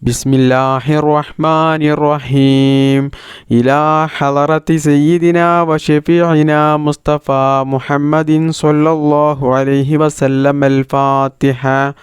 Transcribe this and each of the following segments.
بسم الله الرحمن الرحيم إلى حضرة سيدنا وشفيعنا مصطفى محمد صلى الله عليه وسلم الفاتحة.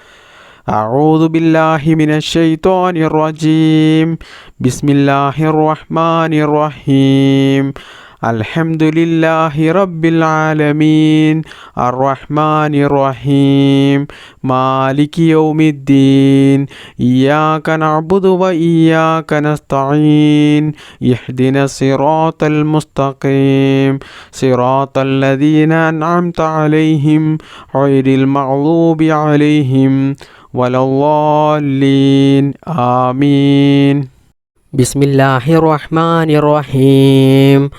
أعوذ بالله من الشيطان الرجيم. بسم الله الرحمن الرحيم. الحمد لله رب العالمين الرحمن الرحيم مالك يوم الدين إياك نعبد وإياك نستعين اهدنا الصراط المستقيم صراط الذين أنعمت عليهم غير المغضوب عليهم ولا الضالين آمين. بسم الله الرحمن الرحيم.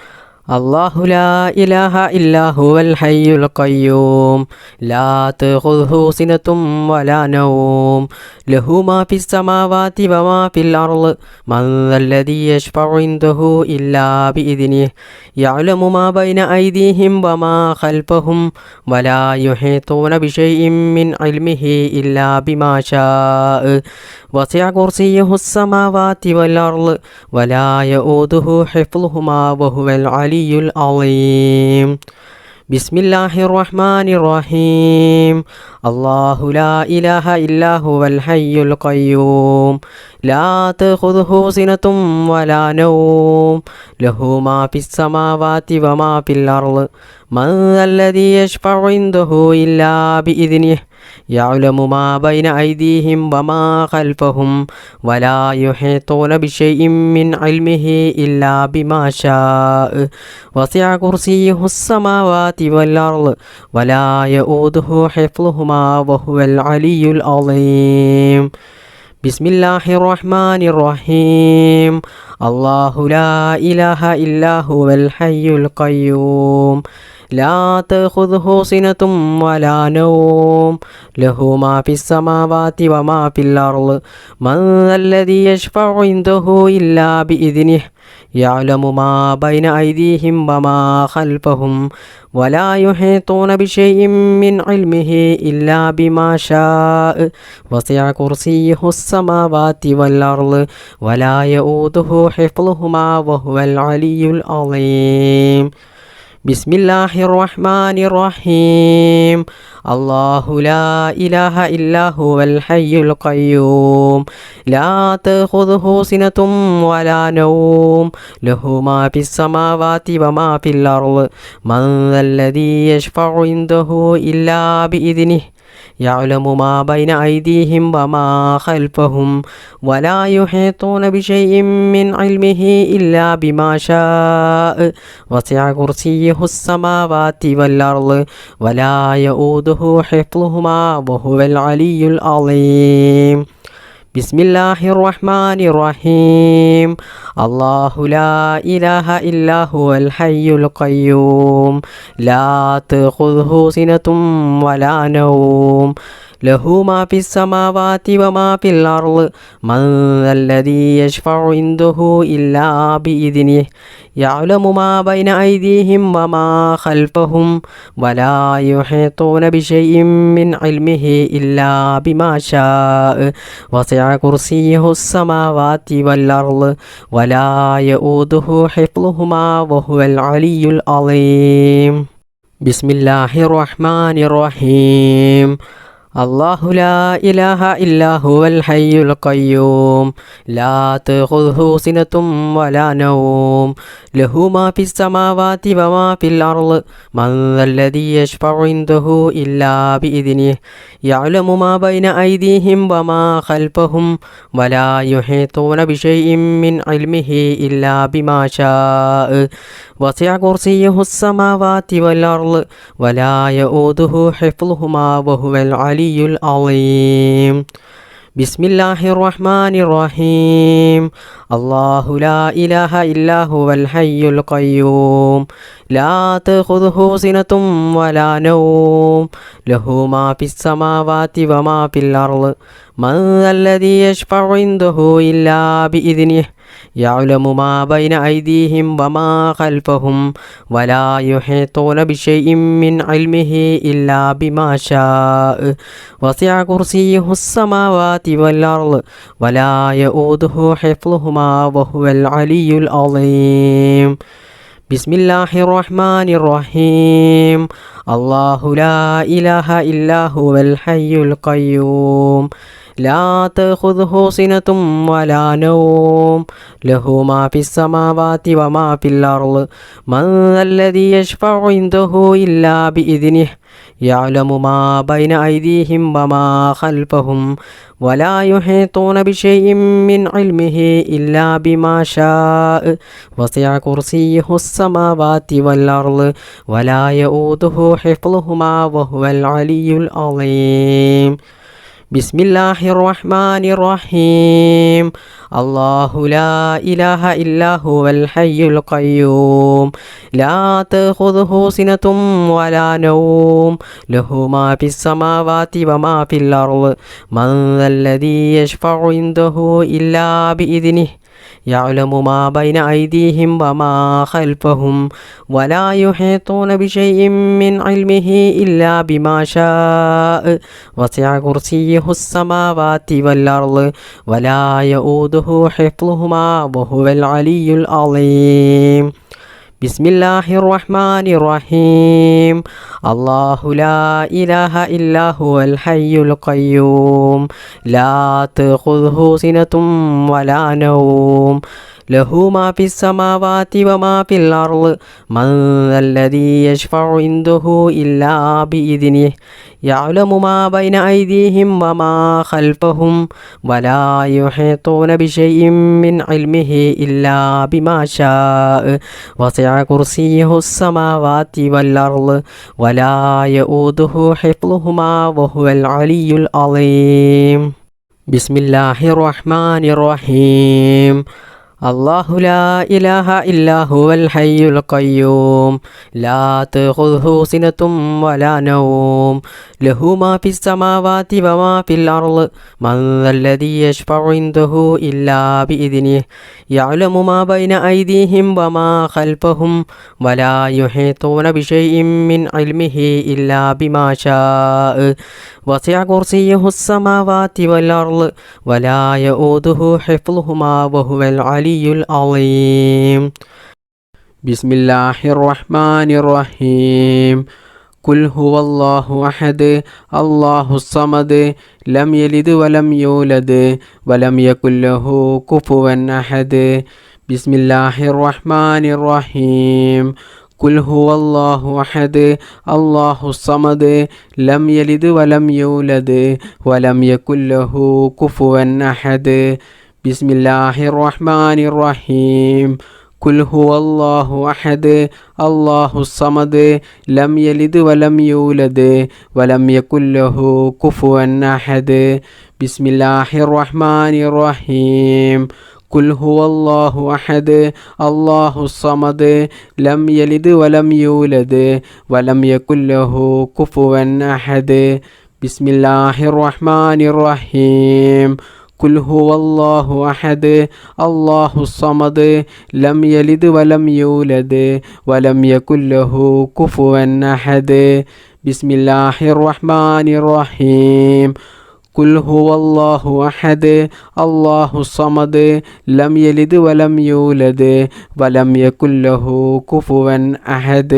الله لا إله إلا هو الحي القيوم لا تأخذه سنة ولا نوم له ما في السماوات وما في الأرض من ذا الذي يشفع عنده إلا بإذنه يعلم ما بين أيديهم وما خلفهم ولا يحيطون بشيء من علمه إلا بما شاء وسع كرسيه السماوات والأرض ولا يؤوده حفظهما وهو العلي العظيم. بسم الله الرحمن الرحيم. الله لا إله إلا هو الحي القيوم لا تأخذه سنة ولا نوم له ما في السماوات وما في الأرض من ذا الذي يشفع عنده إلا بإذنه يعلم ما بين أيديهم وما خلفهم ولا يحيطون بشيء من علمه إلا بما شاء وسع كرسيه السماوات والأرض ولا يؤوده حفظهما وهو العلي العظيم. بسم الله الرحمن الرحيم. الله لا إله إلا هو الحي القيوم لا تأخذه سنة ولا نوم له ما في السماوات وما في الأرض من ذا الذي يشفع عنده إلا بإذنه يعلم ما بين أيديهم وما خلفهم ولا يحيطون بشيء من علمه إلا بما شاء وسع كرسيه السماوات والأرض ولا يؤوده حفظهما وهو العلي العظيم. بسم الله الرحمن الرحيم. الله لا إله إلا هو الحي القيوم لا تأخذه سنة ولا نوم له ما في السماوات وما في الأرض من ذا الذي يشفع عنده إلا بإذنه يعلم ما بين أيديهم وما خلفهم ولا يحيطون بشيء من علمه إلا بما شاء وسع كرسيه السماوات والأرض ولا يؤوده حفظهما وهو العلي العظيم. بسم الله الرحمن الرحيم. الله لا إله إلا هو الحي القيوم لا تأخذه سنة ولا نوم له ما في السماوات وما في الأرض من ذا الذي يشفع عنده إلا بإذنه يعلم ما بين أيديهم وما خلفهم ولا يحيطون بشيء من علمه إلا بما شاء وسع كرسيه السماوات والأرض ولا يؤوده حفظهما وهو العلي العظيم. بسم الله الرحمن الرحيم. الله لا إله إلا هو الحي القيوم لا تأخذه سنة ولا نوم له ما في السماوات وما في الأرض من ذا الذي يشفع عنده إلا بإذنه يعلم ما بين أيديهم وما خلفهم ولا يحيطون بشيء من علمه إلا بما شاء وسع كرسيه السماوات والأرض ولا يؤوده حفظهما وهو العلي العظيم. بسم الله الرحمن الرحيم. الله لا إله إلا هو الحي القيوم لا تأخذه سنة ولا نوم له ما في السماوات وما في الأرض من ذا الذي يشفع عنده إلا بإذنه يعلم ما بين أيديهم وما خلفهم ولا يحيطون بشيء من علمه إلا بما شاء وسع كرسيه السماوات والأرض ولا يؤوده حفظهما وهو العلي العظيم بسم الله الرحمن الرحيم الله لا إله إلا هو الحي القيوم لا تأخذه سنة ولا نوم له ما في السماوات وما في الأرض من ذا الذي يشفع عنده إلا بإذنه يعلم ما بين أيديهم وما خلفهم ولا يحيطون بشيء من علمه إلا بما شاء وسع كرسيه السماوات والأرض ولا يؤوده حفظهما وهو العلي العظيم بسم الله الرحمن الرحيم الله لا إله إلا هو الحي القيوم لا تأخذه سنة ولا نوم له ما في السماوات وما في الأرض من ذا الذي يشفع عنده إلا بإذنه يعلم ما بين أيديهم وما خلفهم ولا يحيطون بشيء من علمه إلا بما شاء وسع كرسيه السماوات والأرض ولا يؤوده حفظهما وهو العلي العظيم بسم الله الرحمن الرحيم الله لا إله إلا هو الحي القيوم لا تأخذه سنة ولا نوم له ما في السماوات وما في الأرض من ذا الذي يشفع عنده إلا بإذنه يعلم ما بين أيديهم وما خلفهم ولا يحيطون بشيء من علمه إلا بما شاء وسع كرسيه السماوات والأرض ولا يؤوده حفظهما وهو العلي العظيم بسم الله الرحمن الرحيم الله لا إله إلا هو الحي القيوم لا تأخذه سنة ولا نوم له ما في السماوات وما في الأرض من ذا الذي يشفع عنده إلا بإذنه يعلم ما بين أيديهم وما خلفهم ولا يحيطون بشيء من علمه إلا بما شاء وسع كرسيه السماوات والأرض ولا يؤوده حفظهما وهو العلي العظيم بسم الله الرحمن الرحيم قل هو الله أحد الله الصمد لم يلد ولم يولد ولم يكن له كفوا أحد بسم الله الرحمن الرحيم قل هو الله أحد الله الصمد لم يلد ولم يولد ولم يكن له كفوا أحد بسم الله الرحمن الرحيم قل هو الله أحد الله الصمد لم يلد ولم يولد ولم يكن له كفوا أحد بسم الله الرحمن الرحيم قل هو الله أحد الله الصمد لم يلد ولم يولد ولم يكن له كفوا أحد بسم الله الرحمن الرحيم قل هو الله أحد الله الصمد لم يلد ولم يولد ولم يكن له كفوا أحد بسم الله الرحمن الرحيم قل هو الله أحد الله الصمد لم يلد ولم يولد ولم يكن له كفوا أحد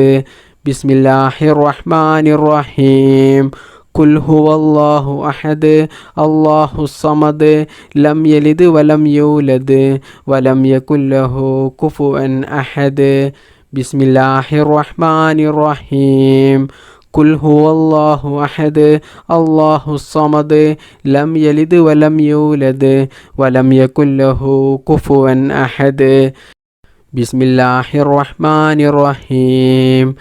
بسم الله الرحمن الرحيم قل هو الله أحد الله الصمد لم يلد ولم يولد ولم يكن له كفوا أحد بسم الله الرحمن الرحيم قل هو الله أحد الله الصمد لم يلد ولم يولد ولم يكن له كفوا أحد بسم الله الرحمن الرحيم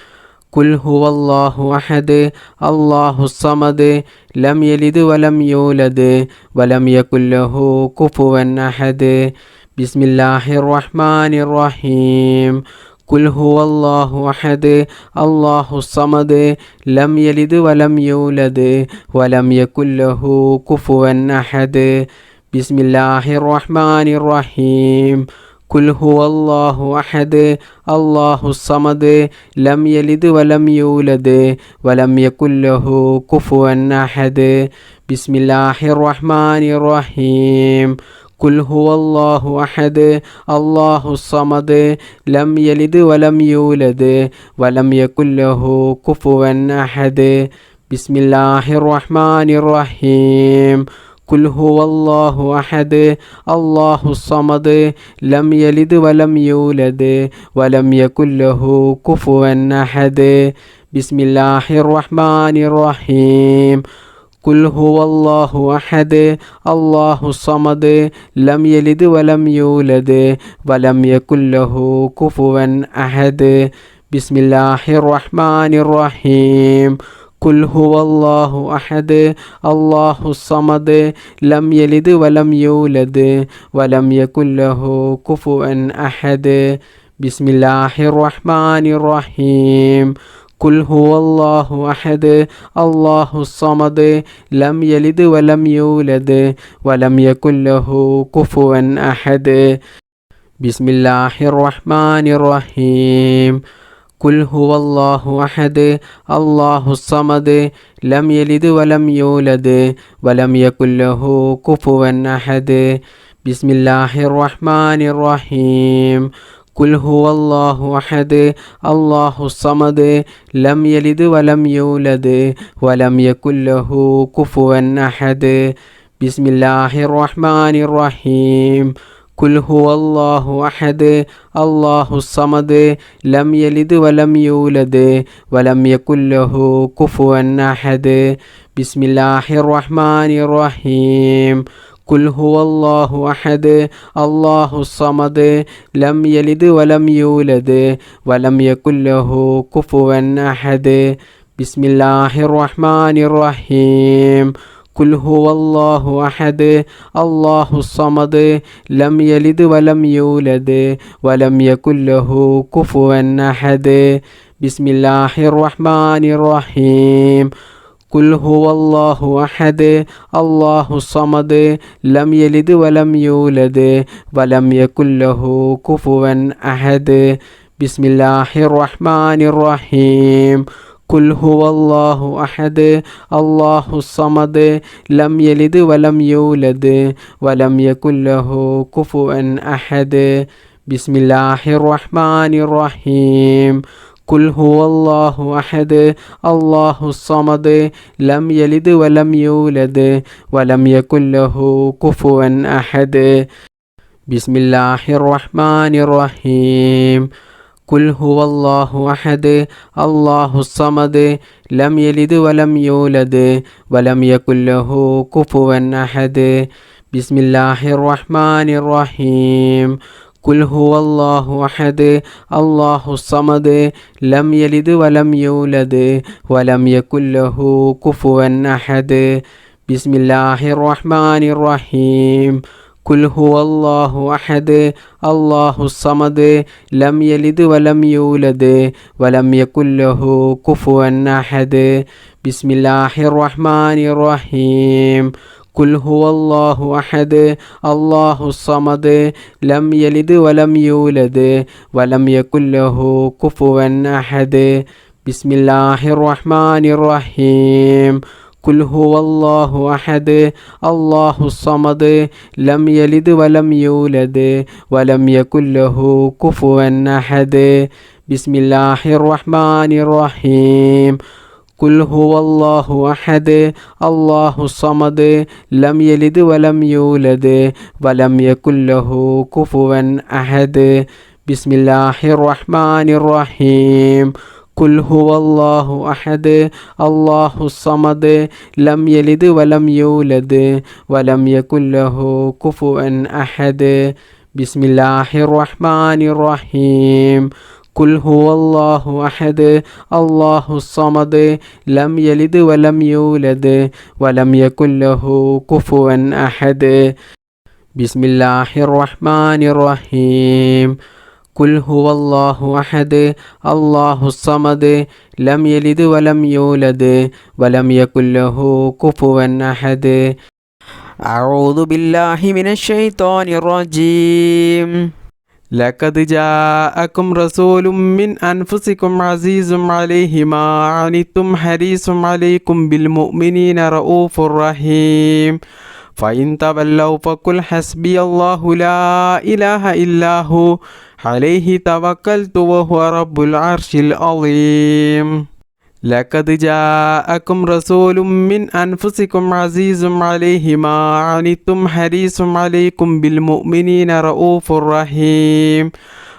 قل هو الله أحد الله الصمد لم يلد ولم يولد ولم يكن له كفوا أحد بسم الله الرحمن الرحيم قل هو الله أحد الله الصمد لم يلد ولم يولد ولم يكن له كفوا أحد ബിസ്മില്ലാഹിർ റഹ്മാനിർ റഹീം. ഖുൽ ഹുവല്ലാഹു അഹദ് അല്ലാഹുസ് സമദ് ലം യലിദ് വലം യൂലദ് വലം യകുൽ ലഹു കുഫുവൻ അഹദ്. ബിസ്മില്ലാഹിർ റഹ്മാനിർ റഹീം. ഖുൽ ഹുവല്ലാഹു അഹദ് അല്ലാഹുസ് സമദ് ലം യലിദ് വലം യൂലദ് വലം യകുൽ ലഹു കുഫുവൻ അഹദ്. ബിസ്മില്ലാഹിർ റഹ്മാനിർ റഹീം. ഖുൽ ഹുവല്ലാഹു അഹദ് അല്ലാഹുസ് സമദ് ലം യലിദ് വലം യൂലദ് വലം യകുൽ ലഹു കുഫുവൻ അഹദ്. ബിസ്മില്ലാഹിർ റഹ്മാനിർ റഹീം. ഖുൽ ഹുവല്ലാഹു അഹദ് അല്ലാഹുസ് സമദ് ലം യലിദ് വലം യൂലദ് വലം യകുൽ ലഹു കുഫുവൻ അഹദ്. ബിസ്മില്ലാഹിർ റഹ്മാനിർ റഹീം. ഖുൽ ഹുവല്ലാഹു അഹദ് അല്ലാഹുസ് സമദ് ലം യലിദ് വലം യൂലദ് വലം യകുൽ ലഹു കുഫുവൻ അഹദ്. ബിസ്മില്ലാഹിർ റഹ്മാനിർ റഹീം. ഖുൽ ഹുവല്ലാഹു അഹദ് അല്ലാഹുസ് സമദ് ലം യലിദ് വലം യൂലദ് വലം യകുൽ ലഹു കുഫുവൻ അഹദ്. ബിസ്മില്ലാഹിർ റഹ്മാനിർ റഹീം. ഖുൽ ഹുവല്ലാഹു അഹദ് അല്ലാഹുസ് സമദ് ലം യലിദ് വലം യൂലദ് വലം യകുൽ ലഹു കുഫുവൻ അഹദ്. ബിസ്മില്ലാഹിർ റഹ്മാനിർ റഹീം. ഖുൽ ഹുവല്ലാഹു അഹദ് അല്ലാഹുസ് സമദ് ലം യലിദ് വലം യൂലദ് വലം യകുൽ ലഹു കുഫുവൻ അഹദ്. ബിസ്മില്ലാഹിർ റഹ്മാനിർ റഹീം. ഖുൽ ഹുവല്ലാഹു അഹദ് അല്ലാഹുസ് സമദ് ലം യലിദ് വലം യൂലദ് വലം യകുൽ ലഹു കുഫുവൻ അഹദ്. ബിസ്മില്ലാഹിർ റഹ്മാനിർ റഹീം. ഖുൽ ഹുവല്ലാഹു അഹദ് അല്ലാഹുസ് സമദ് ലം യലിദ് വലം യൂലദ് വലം യകുൽ ലഹു കുഫുവൻ അഹദ്. ബിസ്മില്ലാഹിർ റഹ്മാനിർ റഹീം. ഖുൽ ഹുവല്ലാഹു അഹദ് അല്ലാഹുസ് സമദ് ലം യലിദ് വലം യൂലദ് വലം യകുൽ ലഹു കുഫുവൻ അഹദ്. ബിസ്മില്ലാഹിർ റഹ്മാനിർ റഹീം. ഖുൽ ഹുവല്ലാഹു അഹദ് അല്ലാഹുസ് സമദ് ലം യലിദ് വലം യൂലദ് വലം യകുൽ ലഹു കുഫുവൻ അഹദ്. ബിസ്മില്ലാഹിർ റഹ്മാനിർ റഹീം. ഖുൽ ഹുവല്ലാഹു അഹദ് അല്ലാഹുസ് സമദ് ലം യലിദ് വലം യൂലദ് വലം യകുൽ ലഹു കുഫുവൻ അഹദ്. ബിസ്മില്ലാഹിർ റഹ്മാനിർ റഹീം. ഖുൽ ഹുവല്ലാഹു അഹദ് അല്ലാഹുസ് സമദ് ലം യലിദ് വലം യൂലദ് വലം യകുൽ ലഹു കുഫുവൻ അഹദ്. ബിസ്മില്ലാഹിർ റഹ്മാനിർ റഹീം. ഖുൽ ഹുവല്ലാഹു അഹദ് അല്ലാഹുസ് സമദ് ലം യലിദ് വലം യൂലദ് വലം യകുൽ ലഹു കുഫുവൻ അഹദ്. ബിസ്മില്ലാഹിർ റഹ്മാനിർ റഹീം. ഖുൽ ഹുവല്ലാഹു അഹദ് അല്ലാഹുസ് സമദ് ലം യലിദ് വലം യൂലദ് വലം യകുൽ ലഹു കുഫുവൻ അഹദ്. ബിസ്മില്ലാഹിർ റഹ്മാനിർ റഹീം. ഖുൽ ഹുവല്ലാഹു അഹദ് അല്ലാഹുസ് സമദ് ലം യലിദ് വലം യൂലദ് വലം യകുൽ ലഹു കുഫുവൻ അഹദ്. ബിസ്മില്ലാഹിർ റഹ്മാനിർ റഹീം. ഖുൽ ഹുവല്ലാഹു അഹദ് അല്ലാഹുസ് സമദ് ലം യലിദ് വലം യൂലദ് വലം യകുൽ ലഹു കുഫുവൻ അഹദ്. ബിസ്മില്ലാഹിർ റഹ്മാനിർ റഹീം. ഖുൽ ഹുവല്ലാഹു അഹദ് അല്ലാഹുസ് സമദ് ലം യലിദ് വലം യൂലദ് വലം യകുൽ ലഹു കുഫുവൻ അഹദ്. ബിസ്മില്ലാഹിർ റഹ്മാനിർ റഹീം. ഖുൽ ഹുവല്ലാഹു അഹദ് അല്ലാഹുസ് സമദ് ലം യലിദ് വലം യൂലദ് വലം യകുൽ ലഹു കുഫുവൻ അഹദ്. ബിസ്മില്ലാഹിർ റഹ്മാനിർ റഹീം. ഖുൽ ഹുവല്ലാഹു അഹദ് അല്ലാഹുസ് സമദ് ലം യലിദ് വലം യൂലദ് വലം യകുൽ ലഹു കുഫുവൻ അഹദ്. ബിസ്മില്ലാഹിർ റഹ്മാനിർ റഹീം. ഖുൽ ഹുവല്ലാഹു അഹദ് അല്ലാഹുസ് സമദ് ലം യലിദ് വലം യൂലദ് വലം യകുൽ ലഹു കുഫുവൻ അഹദ്. ബിസ്മില്ലാഹിർ റഹ്മാനിർ റഹീം. ഖുൽ ഹുവല്ലാഹു അഹദ് അല്ലാഹുസ് സമദ് ലം യലിദ് വലം യൂലദ് വലം യകുൽ ലഹു കുഫുവൻ അഹദ്. أعوذ بالله من الشيطان الرجيم لقد جاءكم رسول من أنفسكم عزيز عليه ما عنتم حريص عليكم بالمؤمنين رؤوف رحيم فإن تولوا فقل حسبي الله لا إله إلا هو عليه توكلت وهو رب العرش العظيم لقد جاءكم رسول من أنفسكم عزيز عليه ما عنتم حريص عليكم بالمؤمنين رؤوف رحيم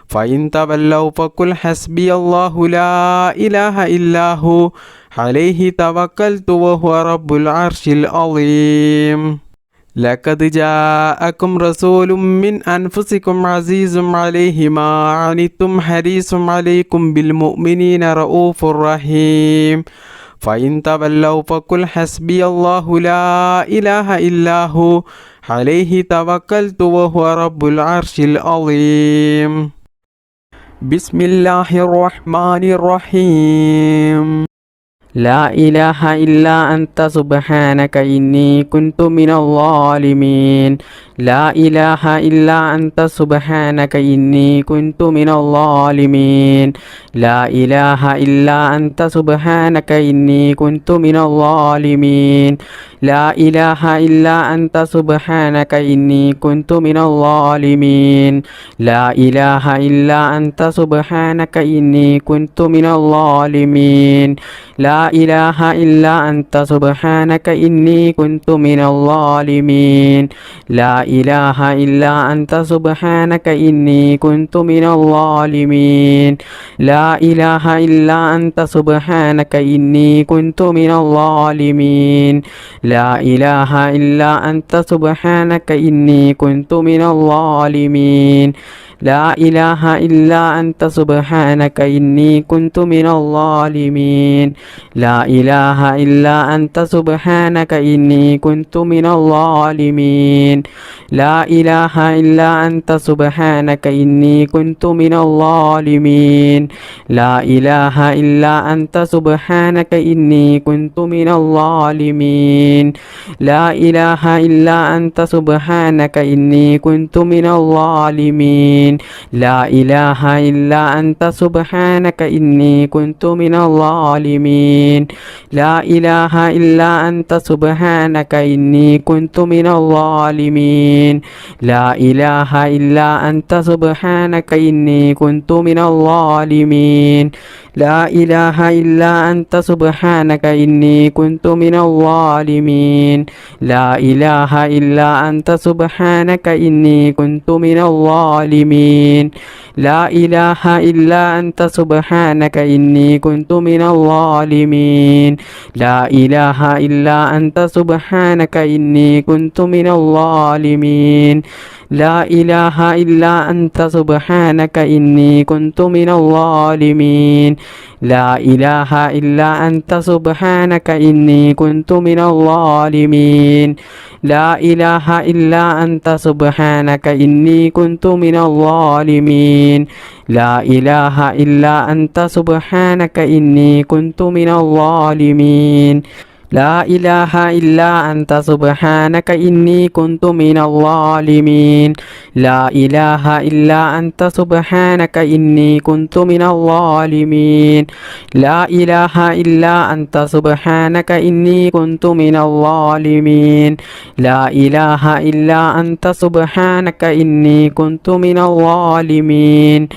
فإن تولوا فقل حسبي الله لا إله إلا هو عليه توكلت وهو رب العرش العظيم لقد جاءكم رسول من أنفسكم عزيز عليه ما عنتم حريص عليكم بالمؤمنين رؤوف رحيم فإن تولوا فقل حسبي الله لا إله إلا هو عليه توكلت وهو رب العرش العظيم بسم الله الرحمن الرحيم لا إله إلا أنت سبحانك إني كنت من الظالمين لا إله إلا أنت سبحانك إني كنت من الظالمين لا إله إلا أنت سبحانك إني كنت من الظالمين لا إله إلا أنت سبحانك إني كنت من الظالمين لا إله إلا أنت سبحانك إني كنت من الظالمين لا إله إلا أنت سبحانك إني كنت من الظالمين لا إله إلا أنت سبحانك إني كنت من الظالمين لا إله إلا أنت سبحانك إني كنت من الظالمين لا إله إلا أنت سبحانك إني كنت من الظالمين لا إله إلا أنت سبحانك إني كنت من الظالمين لا إله إلا أنت سبحانك إني كنت من الظالمين لا إله إلا أنت سبحانك إني كنت من الظالمين لا إله إلا أنت سبحانك إني كنت من الظالمين لا إله إلا أنت سبحانك إني كنت من الظالمين لا إله إلا أنت سبحانك إني كنت من الظالمين لا إله إلا أنت سبحانك إني كنت من الظالمين لا إله إلا أنت سبحانك إني كنت من الظالمين لا إله إلا أنت سبحانك إني كنت من الظالمين لا إله إلا أنت سبحانك إني كنت من الظالمين لا إله إلا أنت سبحانك إني كنت من الظالمين لا إله إلا أنت سبحانك إني كنت من الظالمين لا إله إلا أنت سبحانك إني كنت من الظالمين لا إله إلا أنت سبحانك إني كنت من الظالمين لا إله إلا أنت سبحانك إني كنت من الظالمين لا إله إلا أنت سبحانك إني كنت من الظالمين لا إله إلا أنت سبحانك إني كنت من الظالمين لا إله إلا أنت سبحانك إني كنت من الظالمين لا إله إلا أنت سبحانك إني كنت من الظالمين لا إله إلا أنت سبحانك إني كنت من الظالمين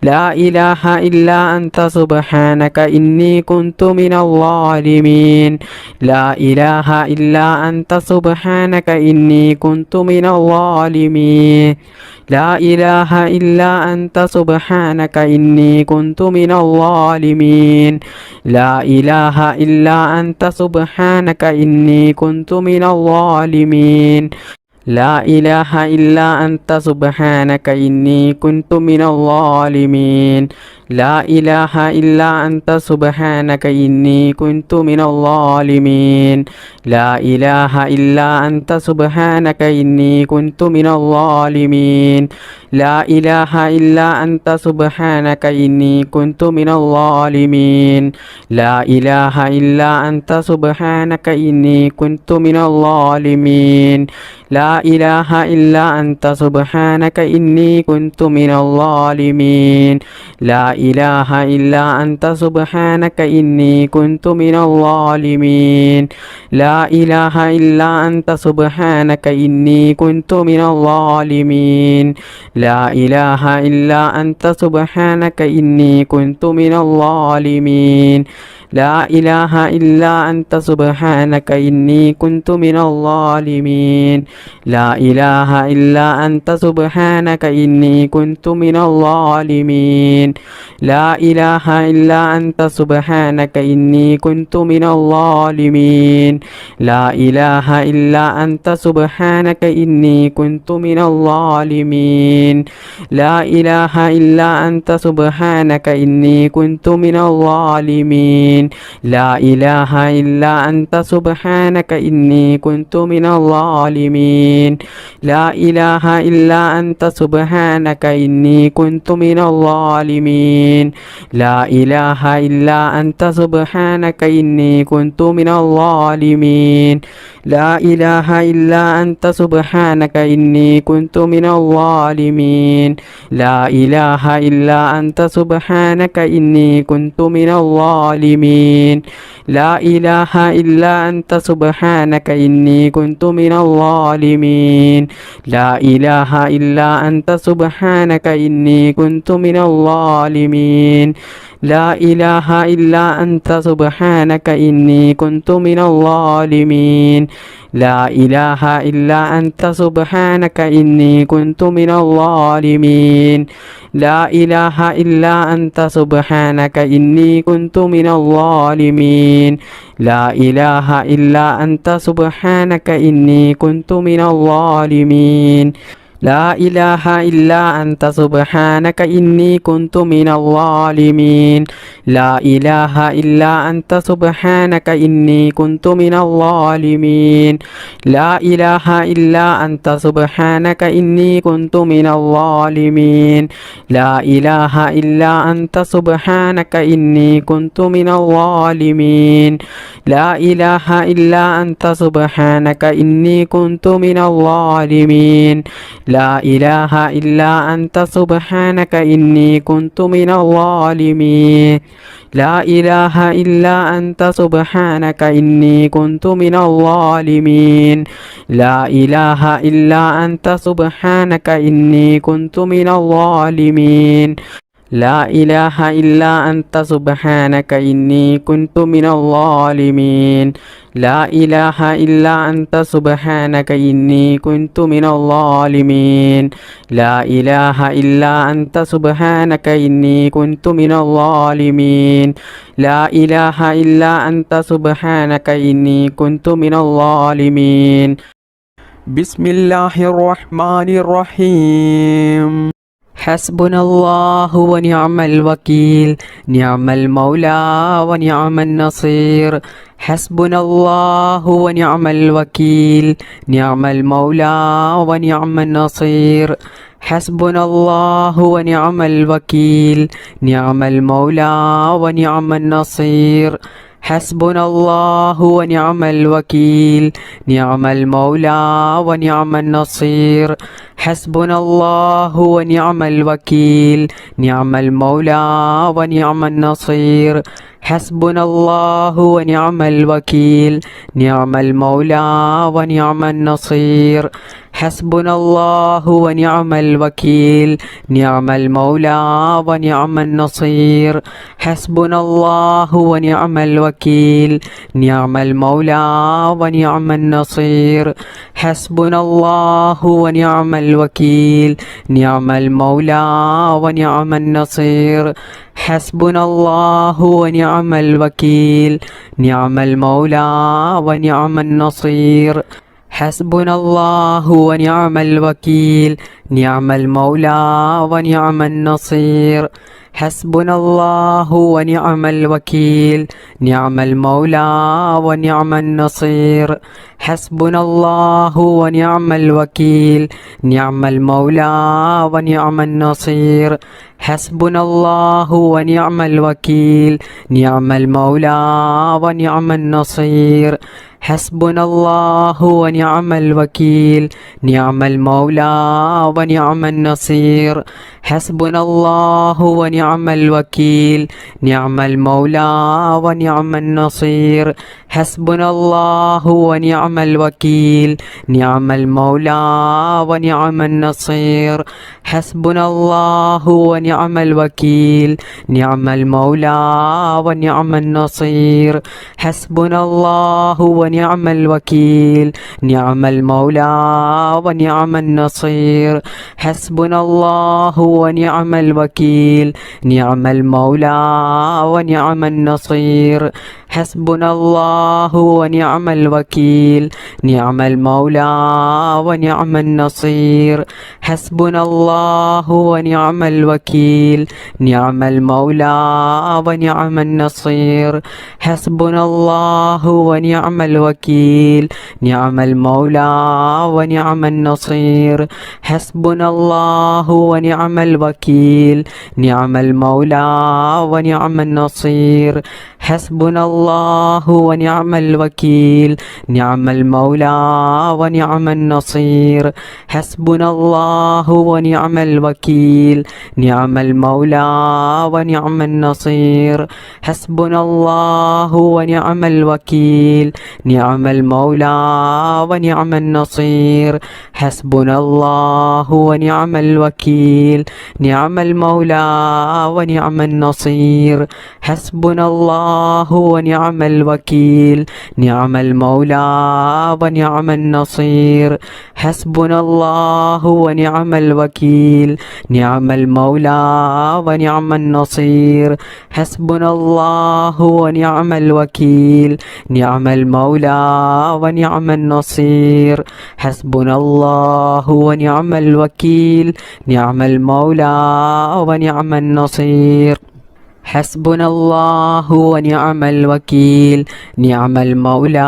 لا إله إلا أنت سبحانك إني كنت من الظالمين لا إله إلا أنت سبحانك إني كنت من الظالمين لا إله إلا أنت سبحانك إني كنت من الظالمين لا إله إلا أنت سبحانك إني كنت من الظالمين لا إله إلا أنت سبحانك إني كنت من الظالمين لا إله إلا أنت سبحانك إني كنت من الظالمين لا إله إلا أنت سبحانك إني كنت من الظالمين لا إله إلا أنت سبحانك إني كنت من الظالمين لا إله إلا أنت سبحانك إني كنت من الظالمين لا إله إلا أنت سبحانك إني كنت من الظالمين لا إله إلا أنت سبحانك إني كنت من الظالمين لا إله إلا أنت سبحانك إني كنت من الظالمين لا إله إلا أنت سبحانك إني كنت من الظالمين لا إله إلا أنت سبحانك إني كنت من الظالمين لا إله إلا أنت سبحانك إني كنت من الظالمين لا إله إلا أنت سبحانك إني كنت من الظالمين لا إله إلا أنت سبحانك إني كنت من الظالمين لا إله إلا أنت سبحانك إني كنت من الظالمين لا إله إلا أنت سبحانك إني كنت من الظالمين لا إله إلا أنت سبحانك إني كنت من الظالمين لا إله إلا أنت سبحانك إني كنت من الظالمين لا إله إلا أنت سبحانك إني كنت من الظالمين لا إله إلا أنت سبحانك إني كنت من الظالمين لا إله إلا أنت سبحانك إني كنت من الظالمين لا إله إلا أنت سبحانك إني كنت من الظالمين لا إله إلا أنت سبحانك إني كنت من الظالمين لا إله إلا أنت سبحانك إني كنت من الظالمين لا إله إلا أنت سبحانك إني كنت من الظالمين لا إله إلا أنت سبحانك إني كنت من الظالمين لا إله إلا أنت سبحانك إني كنت من الظالمين لا إله إلا أنت سبحانك إني كنت من الظالمين لا إله إلا أنت سبحانك إني كنت من الظالمين لا إله إلا أنت سبحانك إني كنت من الظالمين لا إله إلا أنت سبحانك إني كنت من الظالمين لا إله إلا أنت سبحانك إني كنت من الظالمين لا إله إلا أنت سبحانك إني كنت من الظالمين لا إله إلا أنت سبحانك إني كنت من الظالمين لا إله إلا أنت سبحانك إني كنت من الظالمين لا إله إلا أنت سبحانك إني كنت من الظالمين لا إله إلا أنت سبحانك إني كنت من الظالمين لا إله إلا أنت سبحانك إني كنت من الظالمين بسم الله الرحمن الرحيم حسبنا الله ونعم الوكيل نعم المولى ونعم النصير حسبنا الله ونعم الوكيل نعم المولى ونعم النصير حسبنا الله ونعم الوكيل نعم المولى ونعم النصير حسبنا الله ونعم الوكيل نعم المولى ونعم النصير حسبنا الله ونعم الوكيل نعم المولى ونعم النصير حسبنا الله ونعم الوكيل نعم المولى ونعم النصير حسبنا الله ونعم الوكيل نعم المولى ونعم النصير حسبنا الله ونعم الوكيل نعم المولى ونعم النصير حسبنا الله ونعم الوكيل نعم المولى ونعم النصير حسبنا الله ونعم الوكيل نعم المولى ونعم النصير حسبنا الله ونعم الوكيل نعم المولى ونعم النصير حسبنا الله ونعم الوكيل نعم المولى ونعم النصير حسبنا الله ونعم الوكيل نعم المولى ونعم النصير حسبنا الله ونعم الوكيل نعم المولى ونعم النصير حسبنا الله ونعم الوكيل نعم المولى ونعم النصير حسبنا الله ونعم الوكيل نعم المولى ونعم النصير حسبنا الله ونعم الوكيل نعم المولى ونعم النصير حسبنا الله ونعم الوكيل نعم المولى ونعم النصير حسبنا الله ونعم الوكيل نعم المولى ونعم النصير حسبنا الله ونعم الوكيل نعم المولى ونعم النصير حسبنا الله ونعم الوكيل نعم المولى ونعم النصير حسبنا الله ونعم الوكيل نعم المولى ونعم النصير حسبنا الله ونعم الوكيل نعم المولى ونعم النصير حسبنا الله ونعم الوكيل نعم المولى ونعم النصير حسبنا الله ونعم الوكيل نعم المولى ونعم النصير حسبنا الله ونعم الوكيل نعم المولى ونعم النصير حسبنا الله ونعم الوكيل نعم المولى ونعم النصير حسبنا الله ونعم الوكيل نعم المولى ونعم النصير حسبنا الله ونعم الوكيل نعم المولى ونعم النصير حسبنا الله ونعم الوكيل نعم المولى ونعم النصير حسبنا الله ونعم الوكيل نعم المولى ونعم النصير حسبنا الله ونعم الوكيل نعم المولى ونعم النصير حسبنا الله ونعم الوكيل نعم المولى ونعم النصير حسبنا الله ونعم الوكيل نعم المولى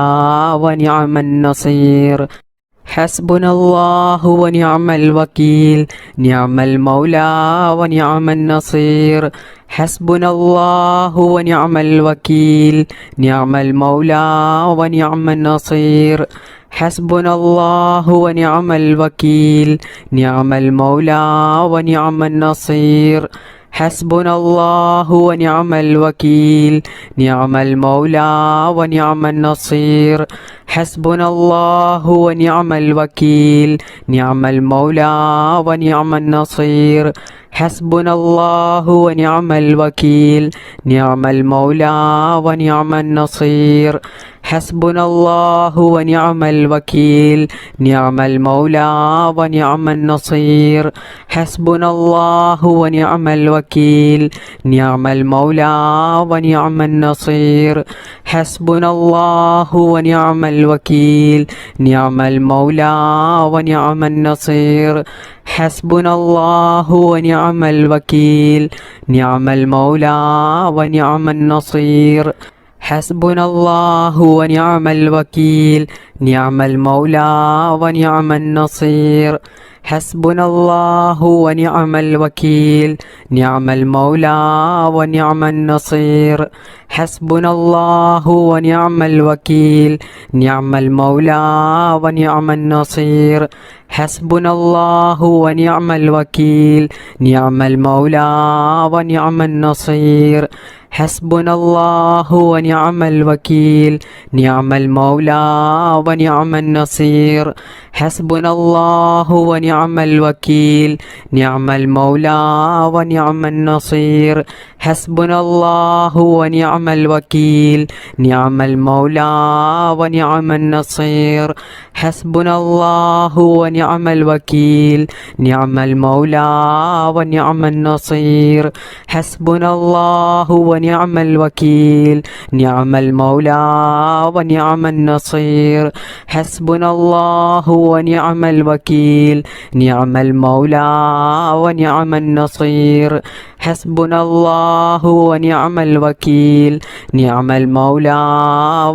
ونعم النصير حسبنا الله ونعم الوكيل نعم المولى ونعم النصير حسبنا الله ونعم الوكيل نعم المولى ونعم النصير حسبنا الله ونعم الوكيل نعم المولى ونعم النصير حسبنا الله ونعم الوكيل نعم المولى ونعم النصير حسبنا الله ونعم الوكيل نعم المولى ونعم النصير حسبنا الله ونعم الوكيل نعم المولى ونعم النصير حسبنا الله ونعم الوكيل نعم المولى ونعم النصير حسبنا الله ونعم الوكيل نعم المولى ونعم النصير حسبنا الله ونعم الوكيل نعم المولى ونعم النصير حسبنا الله ونعم الوكيل نعم المولى ونعم النصير حسبنا الله ونعم الوكيل نعم المولى ونعم النصير حسبنا الله ونعم الوكيل نعم المولى ونعم النصير حسبنا الله ونعم الوكيل نعم المولى ونعم النصير حسبنا الله ونعم الوكيل نعم المولى ونعم النصير حسبنا الله ونعم الوكيل نعم المولى ونعم النصير حسبنا الله ونعم الوكيل نعم المولى ونعم النصير حسبنا الله ونعم الوكيل نعم المولى ونعم النصير حسبنا الله ونعم الوكيل نعم المولى ونعم النصير حسبنا الله ونعم الوكيل نعم المولى ونعم النصير حسبنا الله ونعم الوكيل نعم المولى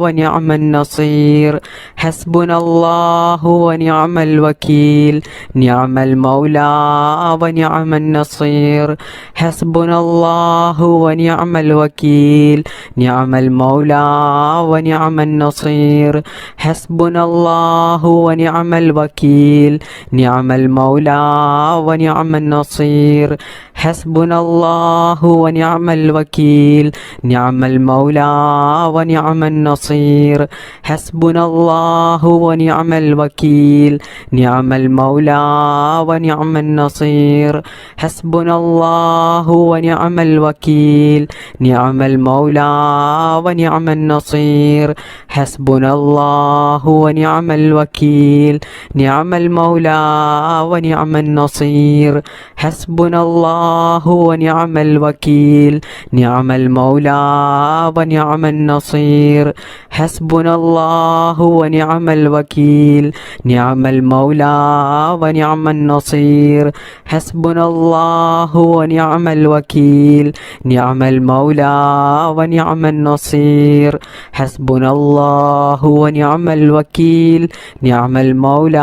ونعم النصير حسبنا الله ونعم الوكيل نعم المولى ونعم النصير حسبنا الله ونعم الوكيل نعم المولى ونعم النصير حسبنا الله ونعم الوكيل نعم المولى ونعم النصير حسبنا الله ونعم الوكيل نعم المولى ونعم النصير حسبنا الله ونعم الوكيل نعم المولى ونعم النصير حسبنا الله ونعم الوكيل نعم المولى ونعم النصير حسبنا الله ونعم الوكيل نعم المولى ونعم النصير حسبنا الله ونعم الوكيل نعم المولى ونعم النصير حسبنا الله ونعم الوكيل نعم المولى ونعم النصير حسبنا الله ونعم الوكيل نعم المولى ونعم النصير حسبنا الله ونعم الوكيل نعم المولى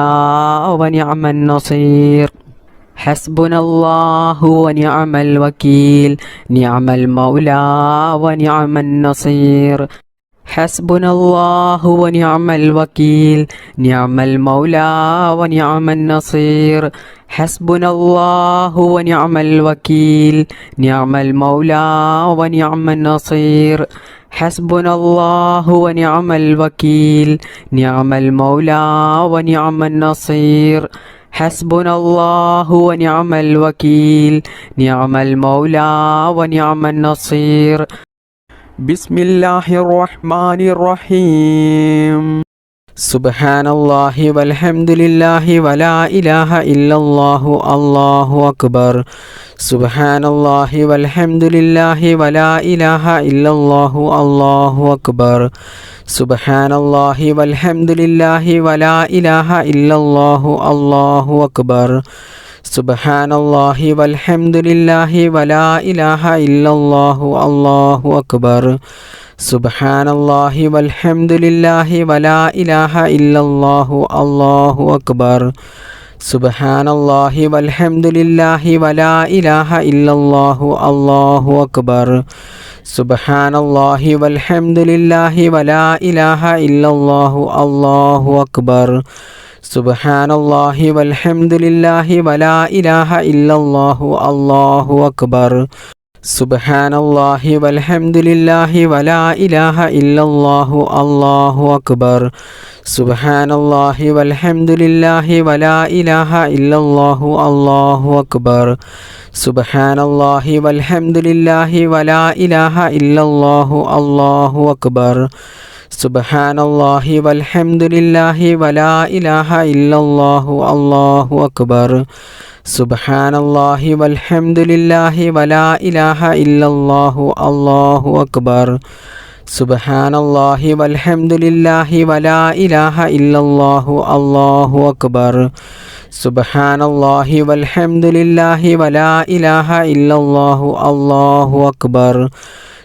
ونعم النصير حسبنا الله ونعم الوكيل نعم المولى ونعم النصير حسبنا الله ونعم الوكيل نعم المولى ونعم النصير حسبنا الله ونعم الوكيل نعم المولى ونعم النصير حسبنا الله ونعم الوكيل نعم المولى ونعم النصير حسبنا الله ونعم الوكيل نعم المولى ونعم النصير بسم الله الرحمن الرحيم سبحان الله والحمد لله ولا إله إلا الله الله أكبر سبحان الله والحمد لله ولا إله إلا الله الله أكبر سبحان الله والحمد لله ولا إله إلا الله الله أكبر سبحان الله والحمد لله ولا إله إلا الله الله أكبر سبحان الله والحمد لله ولا إله إلا الله الله أكبر سبحان الله والحمد لله ولا إله إلا الله الله أكبر سبحان الله والحمد لله ولا إله إلا الله الله أكبر سبحان الله والحمد لله ولا إله إلا الله الله أكبر سبحان الله والحمد لله ولا إله إلا الله الله أكبر سبحان الله والحمد لله ولا إله إلا الله الله أكبر سبحان الله والحمد لله ولا إله إلا الله الله أكبر سبحان الله والحمد لله ولا إله إلا الله الله أكبر سبحان الله والحمد لله ولا إله إلا الله الله أكبر سبحان الله والحمد لله ولا إله إلا الله الله أكبر سبحان الله والحمد لله ولا إله إلا الله الله أكبر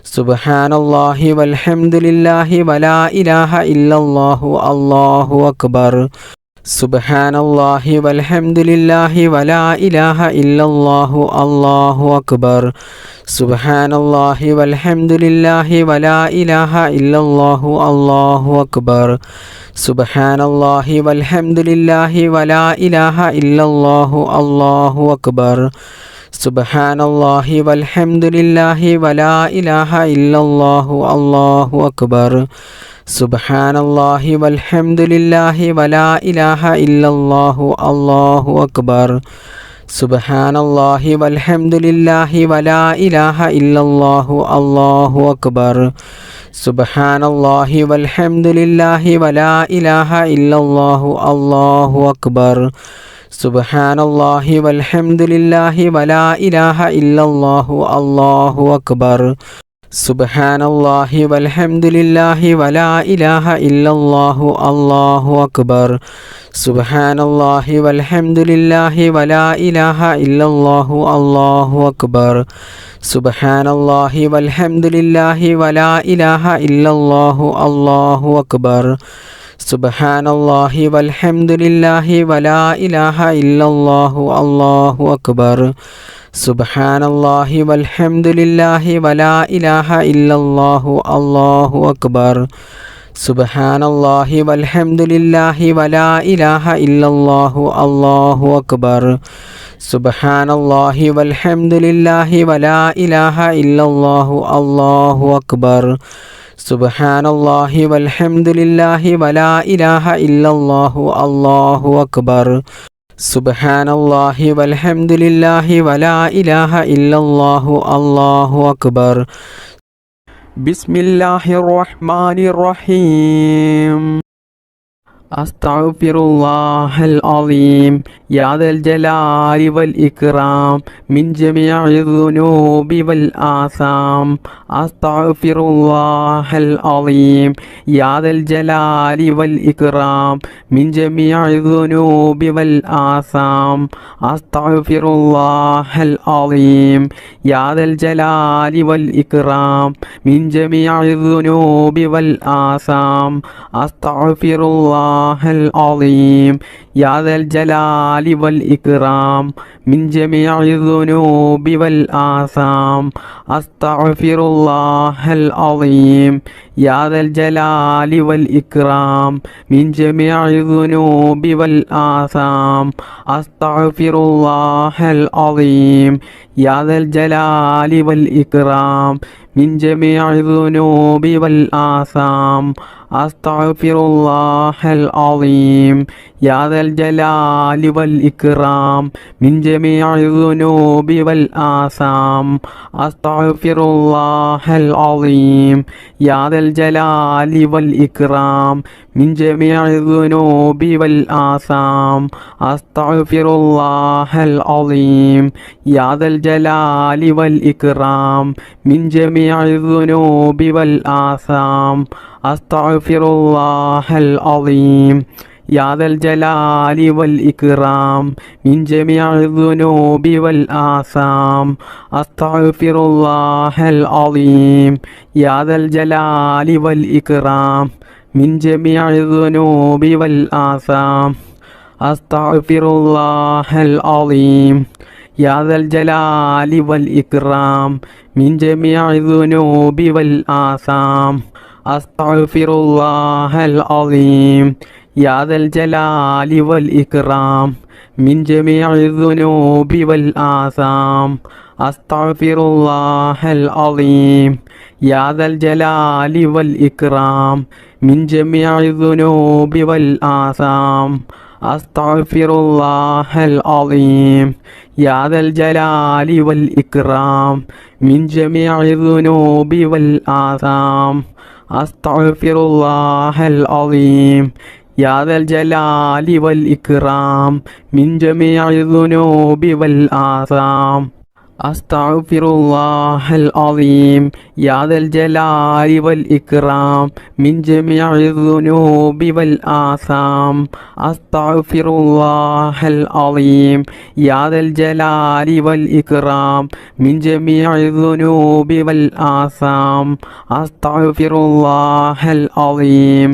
سبحان الله والحمد لله ولا إله إلا الله الله أكبر سبحان الله والحمد لله ولا إله إلا الله الله أكبر سبحان الله والحمد لله ولا إله إلا الله الله أكبر سبحان الله والحمد لله ولا إله إلا الله الله أكبر സുബ്ഹാനല്ലാഹി വൽഹംദുലില്ലാഹി വലാ ഇലാഹ ഇല്ലല്ലാഹു അല്ലാഹു അക്ബർ. സുബ്ഹാനല്ലാഹി വൽഹംദുലില്ലാഹി വലാ ഇലാഹ ഇല്ലല്ലാഹു അല്ലാഹു അക്ബർ. സുബ്ഹാനല്ലാഹി വൽഹംദുലില്ലാഹി വലാ ഇലാഹ ഇല്ലല്ലാഹു അല്ലാഹു അക്ബർ. സുബ്ഹാനല്ലാഹി വൽഹംദുലില്ലാഹി വലാ ഇലാഹ ഇല്ലല്ലാഹു അല്ലാഹു അക്ബർ. സുബ്ഹാനല്ലാഹി വൽഹംദുലില്ലാഹി വലാ ഇലാഹ ഇല്ലല്ലാഹു അല്ലാഹു അക്ബർ. സുബ്ഹാനല്ലാഹി വൽഹംദുലില്ലാഹി വലാ ഇലാഹ ഇല്ലല്ലാഹു അല്ലാഹു അക്ബർ. സുബ്ഹാനല്ലാഹി വൽഹംദുലില്ലാഹി വലാ ഇലാഹ ഇല്ലല്ലാഹു അല്ലാഹു അക്ബർ. സുബ്ഹാനല്ലാഹി വൽഹംദുലില്ലാഹി വലാ ഇലാഹ ഇല്ലല്ലാഹു അല്ലാഹു അക്ബർ. സുബ്ഹാനല്ലാഹി വൽഹംദുലില്ലാഹി വലാ ഇലാഹ ഇല്ലല്ലാഹു അല്ലാഹു അക്ബർ. സുബ്ഹാനല്ലാഹി വൽഹംദുലില്ലാഹി വലാ ഇലാഹ ഇല്ലല്ലാഹു അല്ലാഹു അക്ബർ. സുബ്ഹാനല്ലാഹി വൽഹംദുലില്ലാഹി വലാ ഇലാഹ ഇല്ലല്ലാഹു അല്ലാഹു അക്ബർ. സുബ്ഹാനല്ലാഹി വൽഹംദുലില്ലാഹി വലാ ഇലാഹ ഇല്ലല്ലാഹു അല്ലാഹു അക്ബർ. സുബ്ഹാനല്ലാഹി വൽഹംദുലില്ലാഹി വലാ ഇലാഹ ഇല്ലല്ലാഹു അല്ലാഹു അക്ബർ. സുബ്ഹാനല്ലാഹി വൽഹംദുലില്ലാഹി വലാ ഇലാഹ ഇല്ലല്ലാഹു അല്ലാഹു അക്ബർ. ബിസ്മില്ലാഹിർ റഹ്മാനിർ റഹീം. അസ്തഗ്ഫിറുല്ലാഹൽ അളീം യാ ദൽ ജലാലി വൽ ഇക്റാം മിൻ ജമീഇ ദുനൂബി വൽ ആസാം. അസ്തഗ്ഫിറുല്ലാഹൽ അളീം യാ ദൽ ജലാലി വൽ ഇക്റാം മിൻ ജമീഇ ദുനൂബി വൽ ആസാം. അസ്തഗ്ഫിറുല്ലാഹൽ അളീം യാ ദൽ ജലാലി വൽ ഇക്റാം മിൻ ജമീഇ ദുനൂബി വൽ ആസാം. അസ്തഗ്ഫിറുല്ലാഹൽ അളീം യാ ദൽ ജലാലി വൽ ഇക്റാം മിൻ ജമീഇ ദുനൂബി വൽ ആസാം. അസ്തഗ്ഫിറുല്ലാഹൽ അളീം യാ ദൽ ജലാലി വൽ ഇക്റാം മിൻ ജമീഇ ദുനൂബി വൽ ആസാം. അസ്തഗ്ഫിറുല്ലാഹൽ അളീം യാ ദൽ ജലാലി വൽ ഇക്റാം മിൻ ജമീഇ ദുനൂബി വൽ ആസാം. അസ്തഗ്ഫിറുല്ലാഹൽ അളീം യാ ദൽ ജലാലി വൽ ഇക്റാം മിൻ ജമീഇ ദുനൂബി വൽ ആസാം. അസ്തഗ്ഫിറുല്ലാഹൽ അളീം യാ ദൽ ജലാലി വൽ ഇക്റാം മിൻ ജമീഇ ദുനൂബി വൽ ആസാം. അസ്തഗ്ഫിറുല്ലാഹൽ അളീം യാ ദൽ ജലാലി വൽ ഇക്റാം മിൻ ജമീഇ ദുനൂബി വൽ ആസാം. അസ്തഗ്ഫിറുല്ലാഹൽ അളീം യാ ദൽ ജലാലി വൽ ഇക്റാം മിൻ ജമീഇ ദുനൂബി വൽ ആസാം. അസ്തഗ്ഫിറുല്ലാഹൽ അളീം യാ ദൽ ജലാലി വൽ ഇക്റാം മിൻ ജമീഇ ദുനൂബി വൽ ആസാം. അസ്തഗ്ഫിറുല്ലാഹൽ അളീം യാ ദൽ ജലാലി വൽ ഇക്റാം മിൻ ജമീഇ ദുനൂബി വൽ ആസാം. അസ്തഗ്ഫിറുല്ലാഹൽ അളീം യാ ദൽ ജലാലി വൽ ഇക്റാം മിൻ ജമീഇ ദുനൂബി വൽ ആസാം. അസ്തഗ്ഫിറുല്ലാഹൽ അളീം യാ ദൽ ജലാലി വൽ ഇക്റാം മിൻ ജമീഇ ദുനൂബി വൽ ആസാം. അസ്തഗ്ഫിറുല്ലാഹൽ അളീം യാ ദൽ ജലാലി വൽ ഇക്റാം മിൻ ജമീഇ ദുനൂബി വൽ ആസാം. അസ്തഗ്ഫിറുല്ലാഹൽ അളീം യാ ദൽ ജലാലി വൽ ഇക്റാം മിൻ ജമീഇ ദുനൂബി വൽ ആസാം. അസ്തഗ്ഫിറുല്ലാഹൽ അളീം യാ ദൽ ജലാലി വൽ ഇക്റാം മിൻ ജമീഇ ദുനൂബി വൽ ആസാം. അസ്തഗ്ഫിറുല്ലാഹൽ അളീം യാ ദൽ ജലാലി വൽ ഇക്റാം മിൻ ജമീഇ ദുനൂബി വൽ ആസാം. അസ്തഗ്ഫിറുല്ലാഹൽ അളീം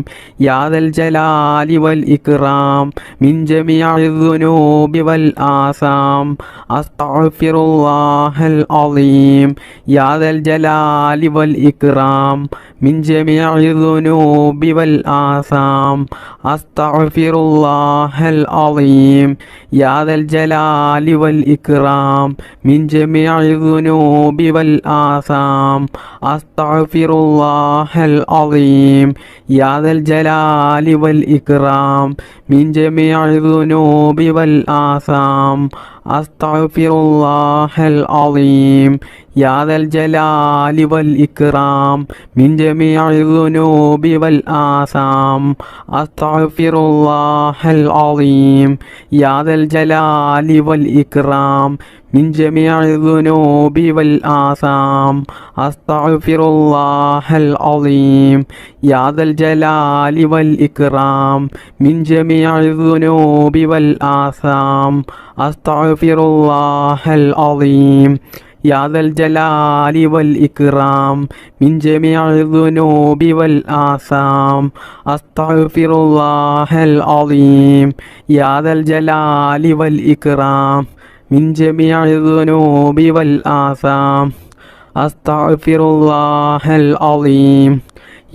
യാ ദൽ ജലാലി വൽ ഇക്റാം മിൻ ജമീഇ ദുനൂബി വൽ ആസാം. അസ്തഗ്ഫിറുല്ലാഹൽ الله العظيم يا ذا الجلال والإكرام من جميع الذنوب والآثام أستغفر الله العظيم يا ذا الجلال والإكرام من جميع الذنوب والآثام أستغفر الله العظيم يا ذا الجلال والإكرام من جميع الذنوب والآثام أستغفر الله العظيم يا ذا الجلال والإكرام من جميع الذنوب والآثام أستغفر الله العظيم يا ذا الجلال والإكرام من جميع الذنوب والآثام أستغفر الله العظيم يا ذا الجلال والإكرام من جميع الذنوب والآثام أستغفر الله العظيم يا ذا الجلال والإكرام من جميع الذنوب والآثام أستغفر الله العظيم يا ذا الجلال والإكرام من جميع الذنوب والآثام أستغفر الله العظيم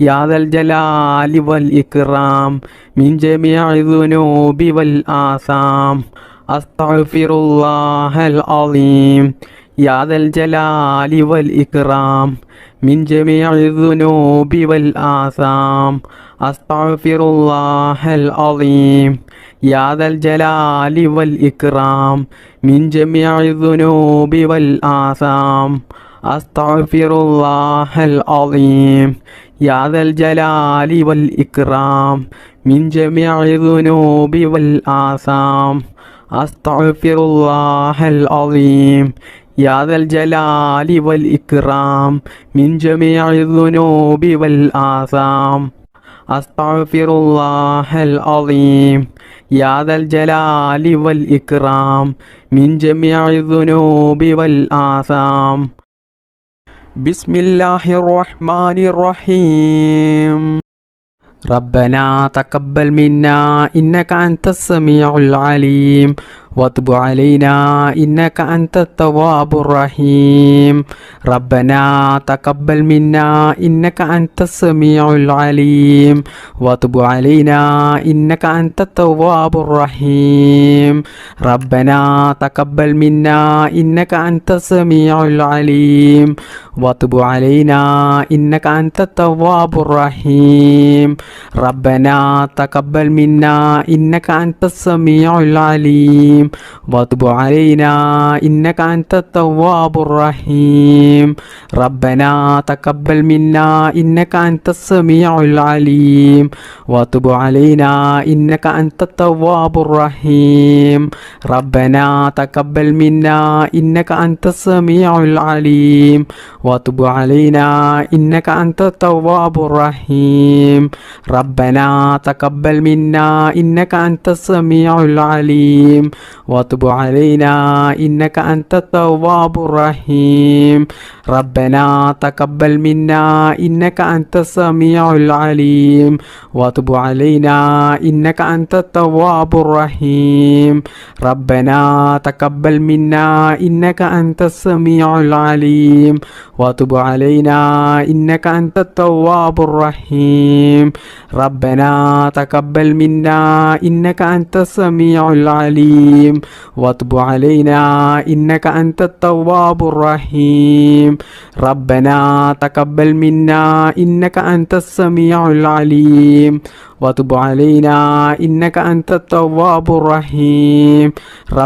يا ذا الجلال والإكرام من جميع الذنوب والآثام أستغفر الله العظيم يا ذا الجلال والإكرام من جميع الذنوب والآثام أستغفر الله العظيم يا ذا الجلال والإكرام من جميع الذنوب والآثام أستغفر الله العظيم يا ذا الجلال والإكرام من جميع الذنوب والآثام أستغفر الله العظيم يا ذا الجلال والإكرام من جميع الذنوب والآثام أستغفر الله العظيم يا ذا الجلال والإكرام من جميع الذنوب والآثام بسم الله الرحمن الرحيم ربنا تقبل منا إنك أنت السميع العليم وتب علينا إنك أنت التواب الرحيم ربنا تقبل منا إنك أنت السميع العليم وتب علينا إنك أنت التواب الرحيم ربنا تقبل منا إنك أنت السميع العليم وتب علينا إنك أنت التواب الرحيم ربنا تقبل منا إنك أنت السميع العليم وتب علينا إنك أنت التواب الرحيم ربنا تقبل منا إنك أنت السميع العليم وتب علينا إنك أنت التواب الرحيم ربنا تقبل منا إنك أنت السميع العليم وتب علينا إنك أنت التواب الرحيم ربنا تقبل منا إنك أنت السميع العليم وتب علينا إنك أنت التواب الرحيم ربنا تقبل منا إنك أنت السميع العليم وتب علينا إنك أنت التواب الرحيم ربنا تقبل منا إنك أنت السميع العليم وتب علينا إنك أنت التواب الرحيم ربنا تقبل منا إنك أنت السميع العليم وتب علينا إنك أنت التواب الرحيم ربنا تقبل منا إنك أنت السميع العليم وتب علينا إنك أنت التواب الرحيم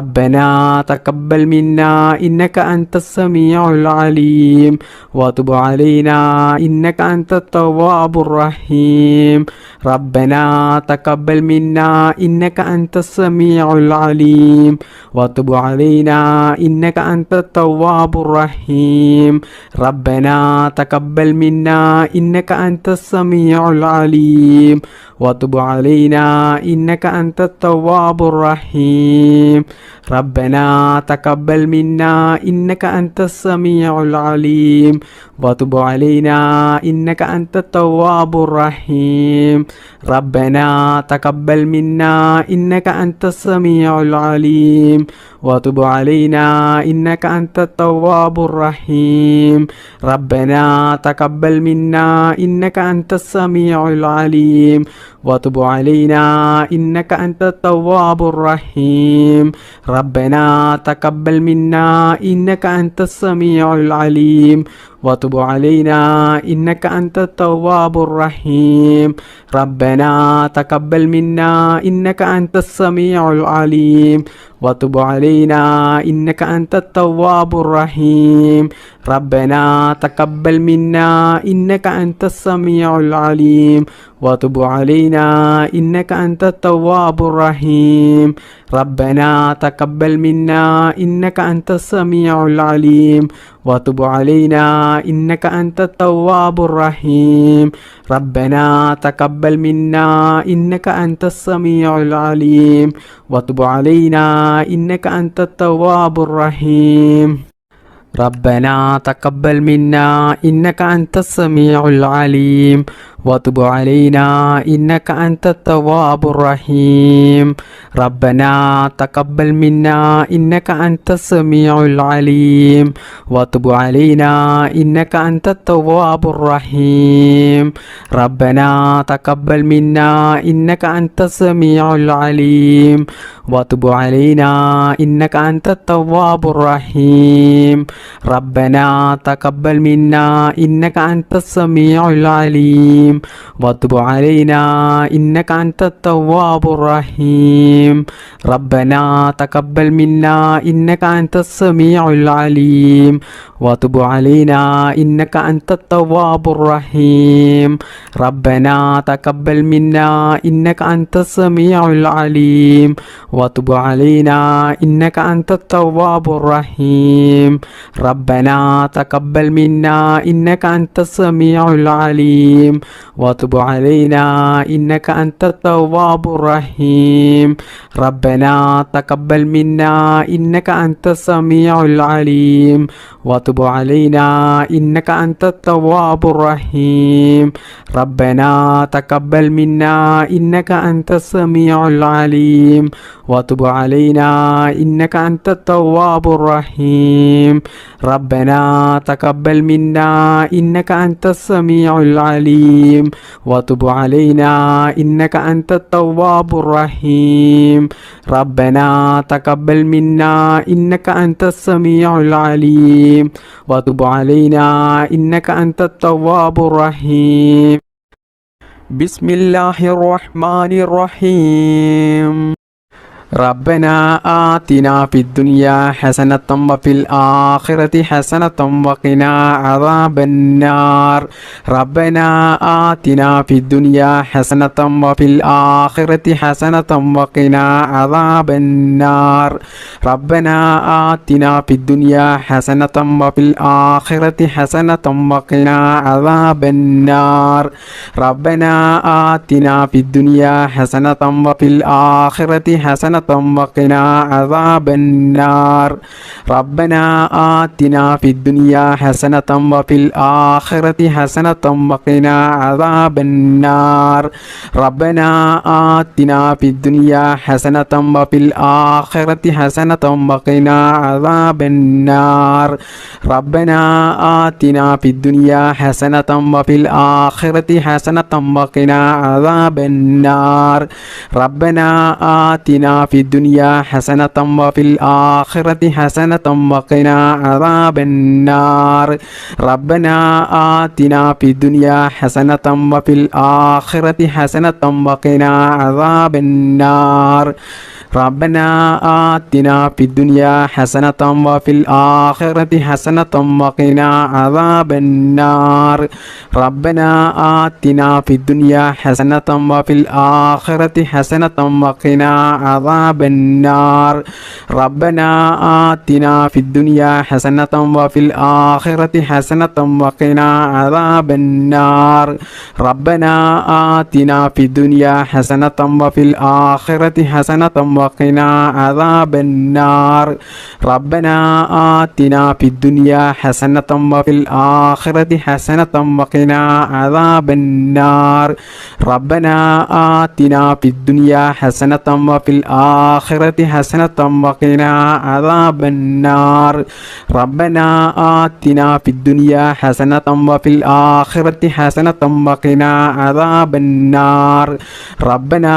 ربنا تقبل منا إنك أنت السميع العليم وتب علينا إنك أنت التواب الرحيم ربنا تقبل منا إنك أنت السميع العليم وتب علينا إنك أنت التواب الرحيم ربنا تقبل منا إنك أنت السميع العليم وتب علينا إنك أنت التواب الرحيم ربنا تقبل منا إنك أنت السميع العليم وتب علينا إنك أنت التواب الرحيم ربنا تقبل منا إنك أنت السميع العليم وتب علينا إنك أنت التواب الرحيم ربنا تقبل منا إنك أنت السميع العليم وتب علينا إنك أنت التواب الرحيم ربنا تقبل منا إنك أنت السميع العليم وتب علينا إنك أنت التواب الرحيم ربنا تقبل منا إنك أنت السميع العليم وتب علينا إنك أنت التواب الرحيم ربنا تقبل منا إنك أنت السميع العليم وتب علينا إنك أنت التواب الرحيم ربنا تقبل منا إنك أنت السميع العليم وتب علينا إنك أنت التواب الرحيم ربنا تقبل منا إنك أنت السميع العليم وتب علينا إنك أنت التواب الرحيم ربنا تقبل منا إنك أنت السميع العليم وتب علينا إنك أنت التواب الرحيم ربنا تقبل منا إنك أنت السميع العليم وتب علينا إنك أنت التواب الرحيم ربنا تقبل منا إنك أنت السميع العليم وتب علينا إنك أنت التواب الرحيم ربنا تقبل منا إنك أنت السميع العليم وتب علينا إنك أنت التواب الرحيم ربنا تقبل منا إنك أنت السميع العليم وتب علينا إنك أنت التواب الرحيم ربنا تقبل منا إنك أنت السميع العليم وتب علينا إنك أنت التواب الرحيم ربنا تقبل منا إنك أنت السميع العليم وتب علينا إنك أنت التواب الرحيم ربنا تقبل منا إنك أنت السميع العليم وتب علينا إنك أنت التواب الرحيم ربنا تقبل منا إنك أنت السميع العليم وتب علينا إنك أنت التواب الرحيم ربنا تقبل منا إنك أنت السميع العليم وتب علينا إنك أنت التواب الرحيم ربنا تقبل منا إنك أنت السميع العليم وتب علينا إنك أنت التواب الرحيم بسم الله الرحمن الرحيم ربنا آتنا في الدنيا حسنة وفي الآخرة حسنة وقنا عذاب النار ربنا آتنا في الدنيا حسنة وفي الآخرة حسنة وقنا عذاب النار ربنا آتنا في الدنيا حسنة وفي الآخرة حسنة وقنا عذاب النار ربنا آتنا في الدنيا حسنة وفي الآخرة حسنة وقنا عذاب النار ربنا آتنا في الدنيا حسنة وفي الآخرة حسنة وقنا عذاب النار ربنا آتنا في الدنيا حسنة وفي الآخرة حسنة وقنا عذاب النار ربنا آتنا في الدنيا حسنة وفي الآخرة حسنة وقنا عذاب النار ربنا آتنا في الدنيا حسنة وفي الآخرة حسنة وقنا عذاب النار ربنا آتنا في الدنيا حسنة وفي الآخرة حسنة وقنا عذاب النار ربنا آتنا في الدنيا حسنة وفي الآخرة حسنة وقنا عذاب النار ربنا آتنا في الدنيا حسنة وفي الآخرة حسنة وقنا عذاب النار ربنا آتنا في الدنيا حسنة وفي الآخرة حسنة وقنا عذاب النار ربنا آتنا في الدنيا حسنة وفي الآخرة حسنة وقنا عذاب النار ربنا آتنا في الدنيا حسنة وفي الآخرة حسنة وقنا عذاب النار ربنا آتنا في الدنيا حسنة وفي الآخرة الآخرة حسنة وقنا عذاب النار ربنا آتنا في الدنيا حسنة وفي الآخرة حسنة وقنا عذاب النار ربنا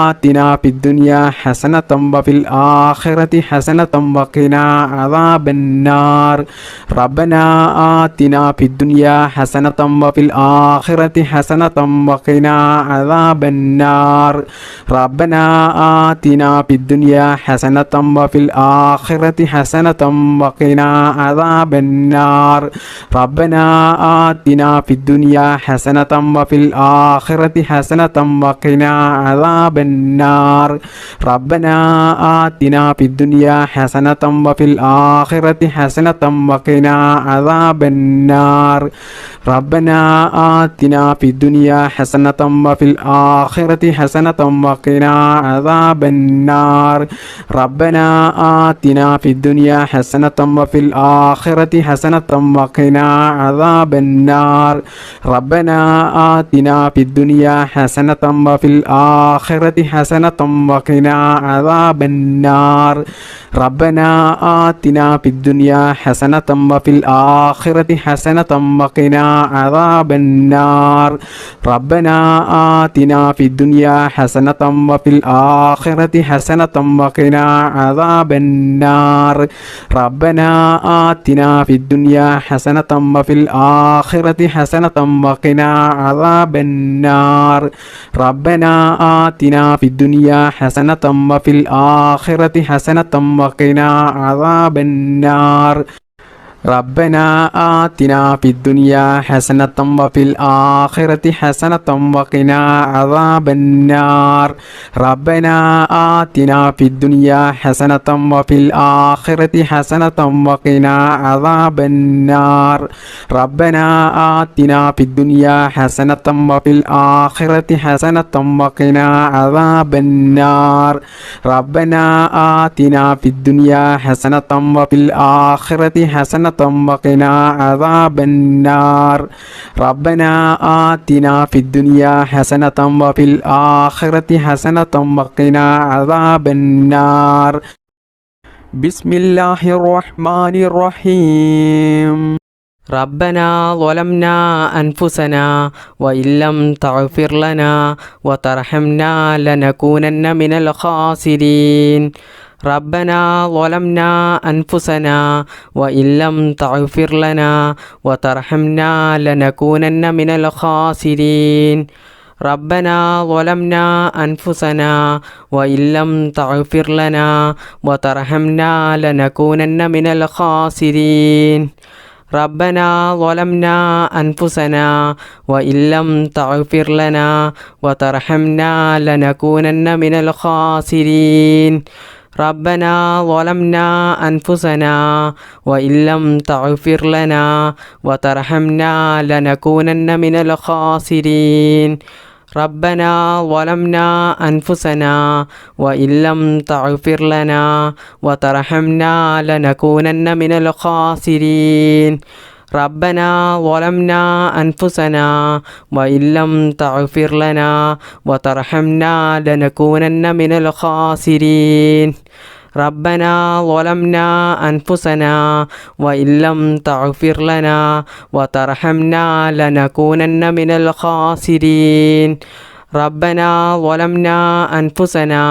آتنا في الدنيا حسنة وفي الآخرة حسنة وقنا عذاب النار ربنا آتنا في الدنيا حسنة وفي الآخرة حسنة وقنا عذاب النار ربنا آتنا في الدنيا حسنة وفي الآخرة حسنة وقنا عذاب النار ربنا آتنا في الدنيا حسنة وفي الآخرة حسنة وقنا عذاب النار ربنا آتنا في الدنيا حسنة وفي الآخرة حسنة وقنا عذاب النار ربنا آتنا في الدنيا حسنة وفي الآخرة حسنة وقنا عذاب النار ربنا آتنا في الدنيا حسنة وفي الآخرة حسنة وقنا عذاب النار ربنا آتنا في الدنيا حسنة وفي الآخرة حسنة وقنا عذاب النار ربنا آتنا في الدنيا حسنة وفي الآخرة حسنة وقنا عذاب النار ربنا آتنا في الدنيا حسنة وفي الآخرة حسنة وقنا عذاب النار ربنا آتنا في الدنيا حسنة وفي الآخرة حسنة وقنا عذاب النار ربنا آتنا في الدنيا حسنة وفي الآخرة حسنة وقنا عذاب النار ربنا آتنا في الدنيا حسنة وفي الآخرة حسنة وقنا عذاب النار ربنا آتنا في الدنيا حسنة وفي الآخرة حسنة وقنا عذاب النار ربنا آتنا في الدنيا حسنة وفي الآخرة حسنة وقنا عذاب النار ربنا آتنا في الدنيا حسنة وفي الآخرة حسنة وقنا عذاب النار ربنا آتنا في الدنيا حسنة وفي الآخرة حسنة وقنا عذاب النار بسم الله الرحمن الرحيم ربنا ظلمنا أنفسنا وإن لم تغفر لنا وترحمنا لنكونن من الخاسرين ربنا ظلمنا أنفسنا وإن لم تغفر لنا وترحمنا لنكونن من الخاسرين ربنا ظلمنا أنفسنا وإن لم تغفر لنا وترحمنا لنكونن من الخاسرين ربنا ظلمنا أنفسنا وإن لم تغفر لنا وترحمنا لنكونن من الخاسرين ربنا ظلمنا أنفسنا وإن لم تغفر لنا وترحمنا لنكونن من الخاسرين ربنا ظلمنا أنفسنا وإن لم تغفر لنا وترحمنا لنكونن من الخاسرين ربنا ظلمنا أنفسنا وإن لم تغفر لنا وترحمنا لنكونن من الخاسرين ربنا ظلمنا أنفسنا وإن لم تغفر لنا وترحمنا لنكونن من الخاسرين ربنا ظلمنا أنفسنا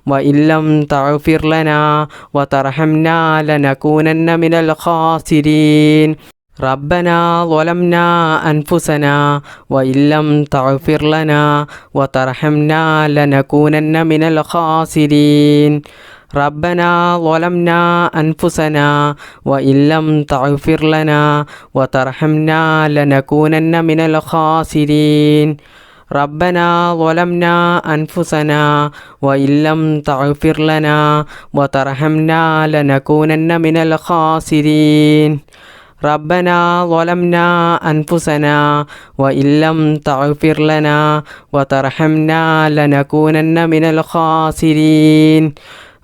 وإن لم تغفر لنا وترحمنا لنكونن من الخاسرين ربنا ظلمنا أنفسنا وإن لم تغفر لنا وترحمنا لنكونن من الخاسرين ربنا ظلمنا أنفسنا وإن لم تغفر لنا وترحمنا لنكونن من الخاسرين ربنا ظلمنا أنفسنا وإن لم تغفر لنا وترحمنا لنكونن من الخاسرين ربنا ظلمنا أنفسنا وإن لم تغفر لنا وترحمنا لنكونن من الخاسرين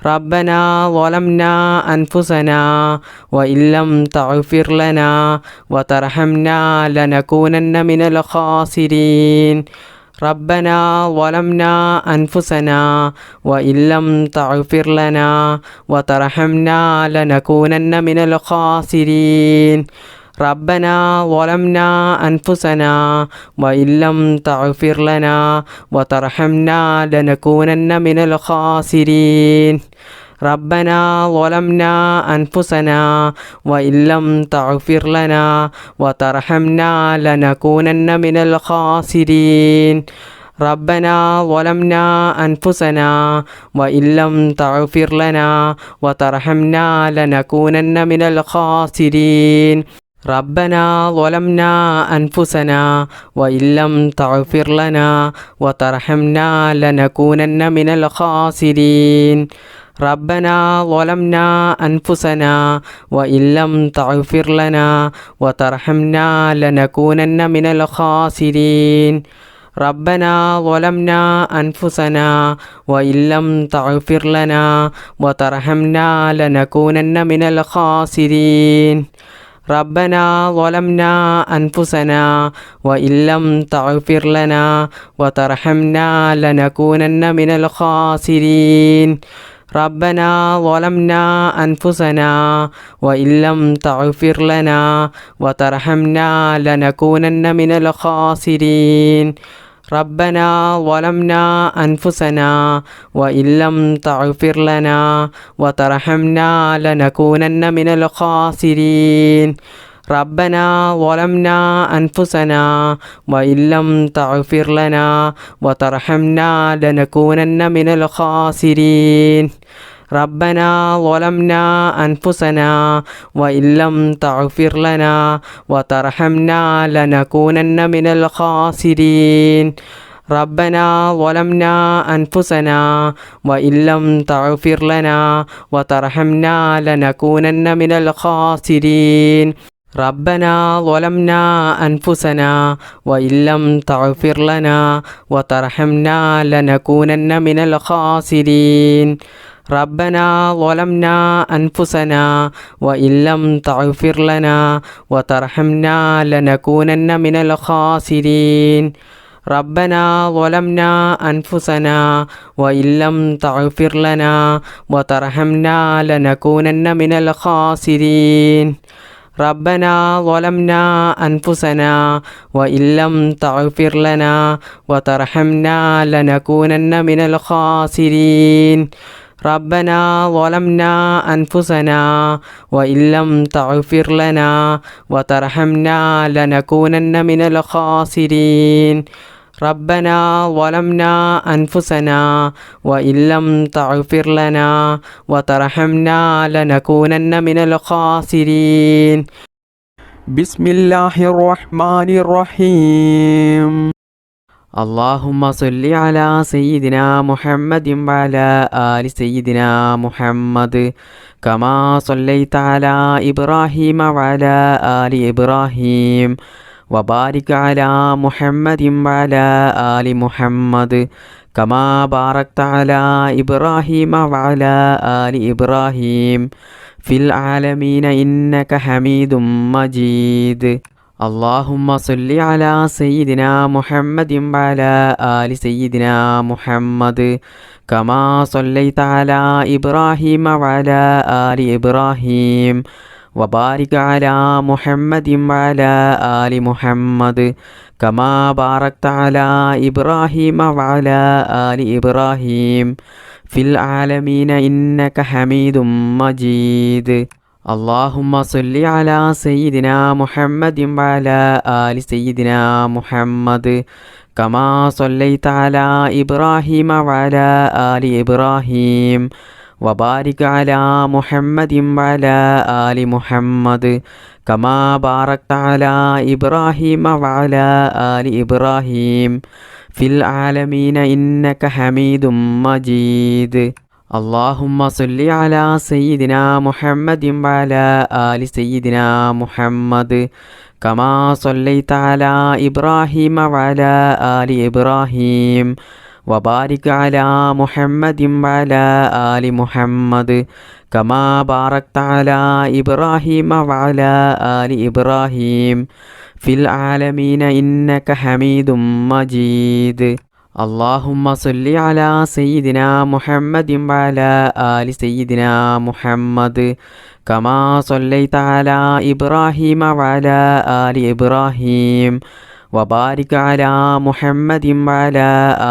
ربنا ظلمنا أنفسنا وإن لم تغفر لنا وترحمنا لنكونن من الخاسرين ربنا ظلمنا أنفسنا وإن لم تغفر لنا وترحمنا لنكونن من الخاسرين ربنا ظلمنا أنفسنا وإن لم تغفر لنا وترحمنا لنكونن من الخاسرين ربنا ظلمنا أنفسنا وإن لم تغفر لنا وترحمنا لنكونن من الخاسرين ربنا ظلمنا أنفسنا وإن لم تغفر لنا وترحمنا لنكونن من الخاسرين ربنا ظلمنا أنفسنا وإن لم تغفر لنا وترحمنا لنكونن من الخاسرين ربنا ظلمنا أنفسنا وإن لم تغفر لنا وترحمنا لنكونن من الخاسرين ربنا ظلمنا أنفسنا وإن لم تغفر لنا وترحمنا لنكونن من الخاسرين ربنا ظلمنا أنفسنا وإن لم تغفر لنا وترحمنا لنكونن من الخاسرين ربنا ظلمنا أنفسنا وإن لم تغفر لنا وترحمنا لنكونن من الخاسرين ربنا ظلمنا أنفسنا وإن لم تغفر لنا وترحمنا لنكونن من الخاسرين ربنا ظلمنا أنفسنا وإن لم تغفر لنا وترحمنا لنكونن من الخاسرين ربنا ظلمنا أنفسنا وإن لم تغفر لنا وترحمنا لنكونن من الخاسرين ربنا ظلمنا أنفسنا وإن لم تغفر لنا وترحمنا لنكونن من الخاسرين ربنا ظلمنا أنفسنا وإن لم تغفر لنا وترحمنا لنكونن من الخاسرين ربنا ظلمنا أنفسنا وإن لم تغفر لنا وترحمنا لنكونن من الخاسرين ربنا ظلمنا أنفسنا وإن لم تغفر لنا وترحمنا لنكونن من الخاسرين ربنا ظلمنا أنفسنا وإن لم تغفر لنا وترحمنا لنكونن من الخاسرين ربنا ظلمنا أنفسنا وإن لم تغفر لنا وترحمنا لنكونن من الخاسرين ربنا ظلمنا أنفسنا وإن لم تغفر لنا وترحمنا لنكونن من الخاسرين بسم الله الرحمن الرحيم اللهم صل على سيدنا محمد وعلى آل سيدنا محمد كما صليت على إبراهيم وعلى آل إبراهيم وبارك على محمد وعلى آل محمد كما باركت على إبراهيم وعلى آل إبراهيم في العالمين إنك حميد مجيد اللهم صل على سيدنا محمد وعلى آل سيدنا محمد كما صليت على إبراهيم وعلى آل إبراهيم وبارك على محمد وعلى آل محمد كما باركت على إبراهيم وعلى آل إبراهيم في العالمين إنك حميد مجيد اللهم صل على سيدنا محمد وعلى آل سيدنا محمد كما صليت على إبراهيم وعلى آل إبراهيم وبارك على محمد وعلى آل محمد كما باركت على إبراهيم وعلى آل إبراهيم في العالمين إنك حميد مجيد اللهم صل على سيدنا محمد وعلى آل سيدنا محمد كما صليت على إبراهيم وعلى آل إبراهيم وبارك على محمد وعلى آل محمد كما باركت على إبراهيم وعلى آل إبراهيم في العالمين إنك حميد مجيد اللهم صل على سيدنا محمد وعلى آل سيدنا محمد كما صليت على إبراهيم وعلى آل إبراهيم وبارك على محمد وعلى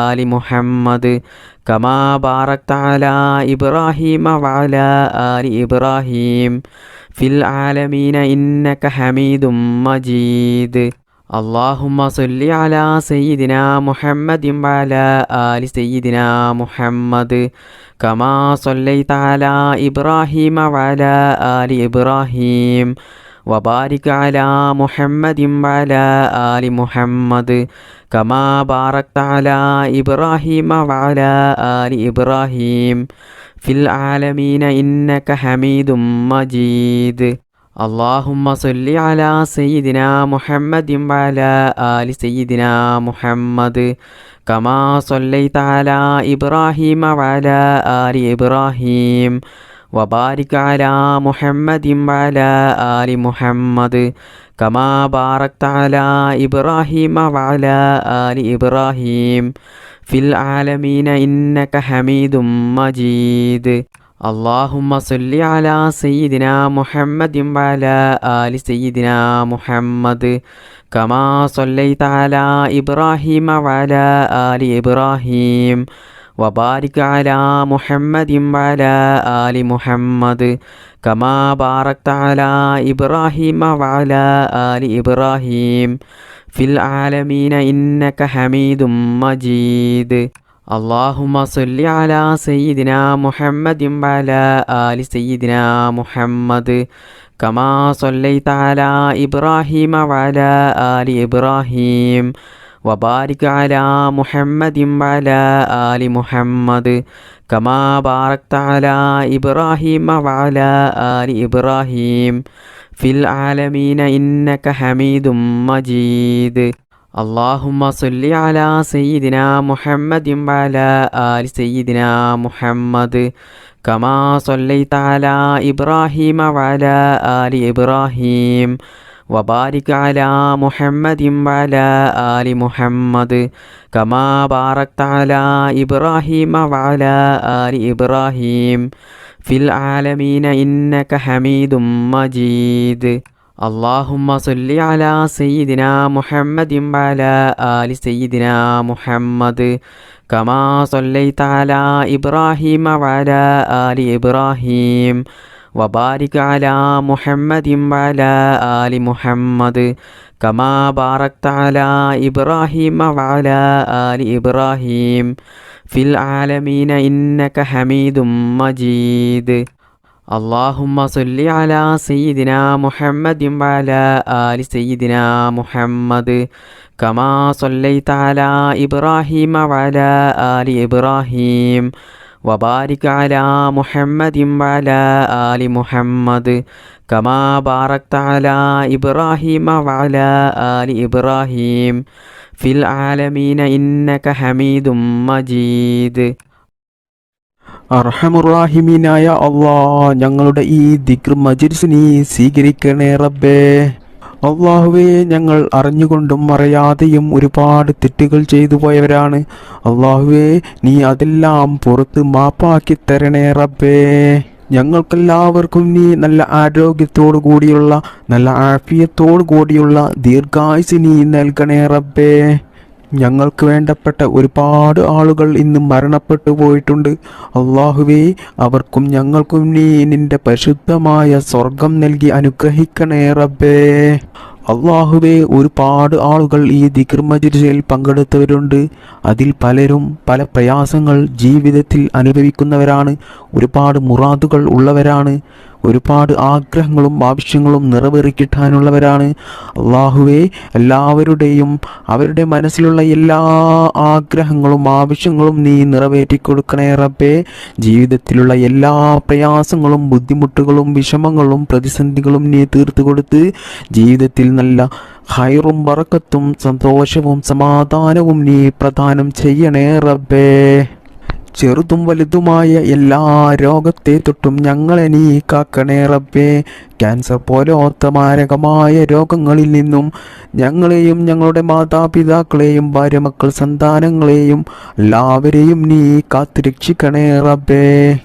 آل محمد كما باركت على إبراهيم وعلى آل إبراهيم في العالمين إنك حميد مجيد اللهم صل على سيدنا محمد وعلى آل سيدنا محمد كما صليت على إبراهيم وعلى آل إبراهيم وبارك على محمد وعلى آل محمد كما باركت على إبراهيم وعلى آل إبراهيم في العالمين إنك حميد مجيد اللهم صل على سيدنا محمد وعلى آل سيدنا محمد كما صليت على إبراهيم وعلى آل إبراهيم وبارك على محمد وعلى آل محمد كما باركت على إبراهيم وعلى آل إبراهيم في العالمين إنك حميد مجيد اللهم صل على سيدنا محمد وعلى آل سيدنا محمد كما صليت على إبراهيم وعلى آل إبراهيم وبارك على محمد وعلى آل محمد كما باركت على إبراهيم وعلى آل إبراهيم في العالمين إنك حميد مجيد اللهم صل على سيدنا محمد وعلى آل سيدنا محمد كما صليت على إبراهيم وعلى آل إبراهيم وبارك على محمد وعلى آل محمد كما باركت على إبراهيم وعلى آل إبراهيم في العالمين إنك حميد مجيد اللهم صل على سيدنا محمد وعلى آل سيدنا محمد كما صليت على إبراهيم وعلى آل إبراهيم وبارك على محمد وعلى آل محمد كما باركت على إبراهيم وعلى آل إبراهيم في العالمين إنك حميد مجيد اللهم صل على سيدنا محمد وعلى آل سيدنا محمد كما صليت على إبراهيم وعلى آل إبراهيم وبارك على محمد وعلى آل محمد كما باركت على إبراهيم وعلى آل إبراهيم في العالمين إنك حميد مجيد اللهم صل على سيدنا محمد وعلى آل سيدنا محمد كما صليت على إبراهيم وعلى آل إبراهيم وبارك على محمد وعلى آل محمد كما باركت على إبراهيم وعلى آل إبراهيم في العالمين إنك حميد مجيد അർഹമുറാഹിമീനായ അല്ലാഹ്, ഞങ്ങളുടെ ഈ ദിക്ർ മജ്‌ലിസ് നീ സ്വീകരിക്കണേ റബ്ബേ. അള്ളാഹുവേ, ഞങ്ങൾ അറിഞ്ഞുകൊണ്ടും അറിയാതെയും ഒരുപാട് തെറ്റുകൾ ചെയ്തു പോയവരാണ്. അള്ളാഹുവേ, നീ അതെല്ലാം പുറത്ത് മാപ്പാക്കി തരണേ റബ്ബേ. ഞങ്ങൾക്കെല്ലാവർക്കും നീ നല്ല ആരോഗ്യത്തോടു കൂടിയുള്ള, നല്ല ആഫിയത്തോടു കൂടിയുള്ള ദീർഘായുസ് നീ നൽകണേ റബ്ബേ. ഞങ്ങൾക്ക് വേണ്ടപ്പെട്ട ഒരുപാട് ആളുകൾ ഇന്ന് മരണപ്പെട്ടു പോയിട്ടുണ്ട്. അള്ളാഹുവേ, അവർക്കും ഞങ്ങൾക്കും നീ നിന്റെ പരിശുദ്ധമായ സ്വർഗം നൽകി അനുഗ്രഹിക്കണേ റബ്ബേ. അള്ളാഹുവേ, ഒരുപാട് ആളുകൾ ഈ ദിക്ർ മജ്‌ലിസിൽ പങ്കെടുത്തവരുണ്ട്. അതിൽ പലരും പല പ്രയാസങ്ങൾ ജീവിതത്തിൽ അനുഭവിക്കുന്നവരാണ്. ഒരുപാട് മുറാദുകൾ ഉള്ളവരാണ്. ഒരുപാട് ആഗ്രഹങ്ങളും ആവശ്യങ്ങളും നിറവേറിക്കിട്ടാനുള്ളവരാണ്. അള്ളാഹുവേ, എല്ലാവരുടെയും അവരുടെ മനസ്സിലുള്ള എല്ലാ ആഗ്രഹങ്ങളും ആവശ്യങ്ങളും നീ നിറവേറ്റിക്കൊടുക്കണേ റബ്ബേ. ജീവിതത്തിലുള്ള എല്ലാ പ്രയാസങ്ങളും ബുദ്ധിമുട്ടുകളും വിഷമങ്ങളും പ്രതിസന്ധികളും നീ തീർത്തു കൊടുത്ത് ജീവിതത്തിൽ നല്ല ഖൈറും ബറക്കത്തും സന്തോഷവും സമാധാനവും നീ പ്രദാനം ചെയ്യണേ റബ്ബേ. ചെറുതും വലുതുമായ എല്ലാ രോഗത്തെ തൊട്ടും ഞങ്ങളെ നീ കാക്കണേ റബ്ബേ. ക്യാൻസർ പോലത്തെ മാരകമായ രോഗങ്ങളിൽ നിന്നും ഞങ്ങളെയും ഞങ്ങളുടെ മാതാപിതാക്കളെയും ഭാര്യ മക്കൾ സന്താനങ്ങളെയും എല്ലാവരെയും നീ കാത്തുരക്ഷിക്കണേ റബ്ബേ.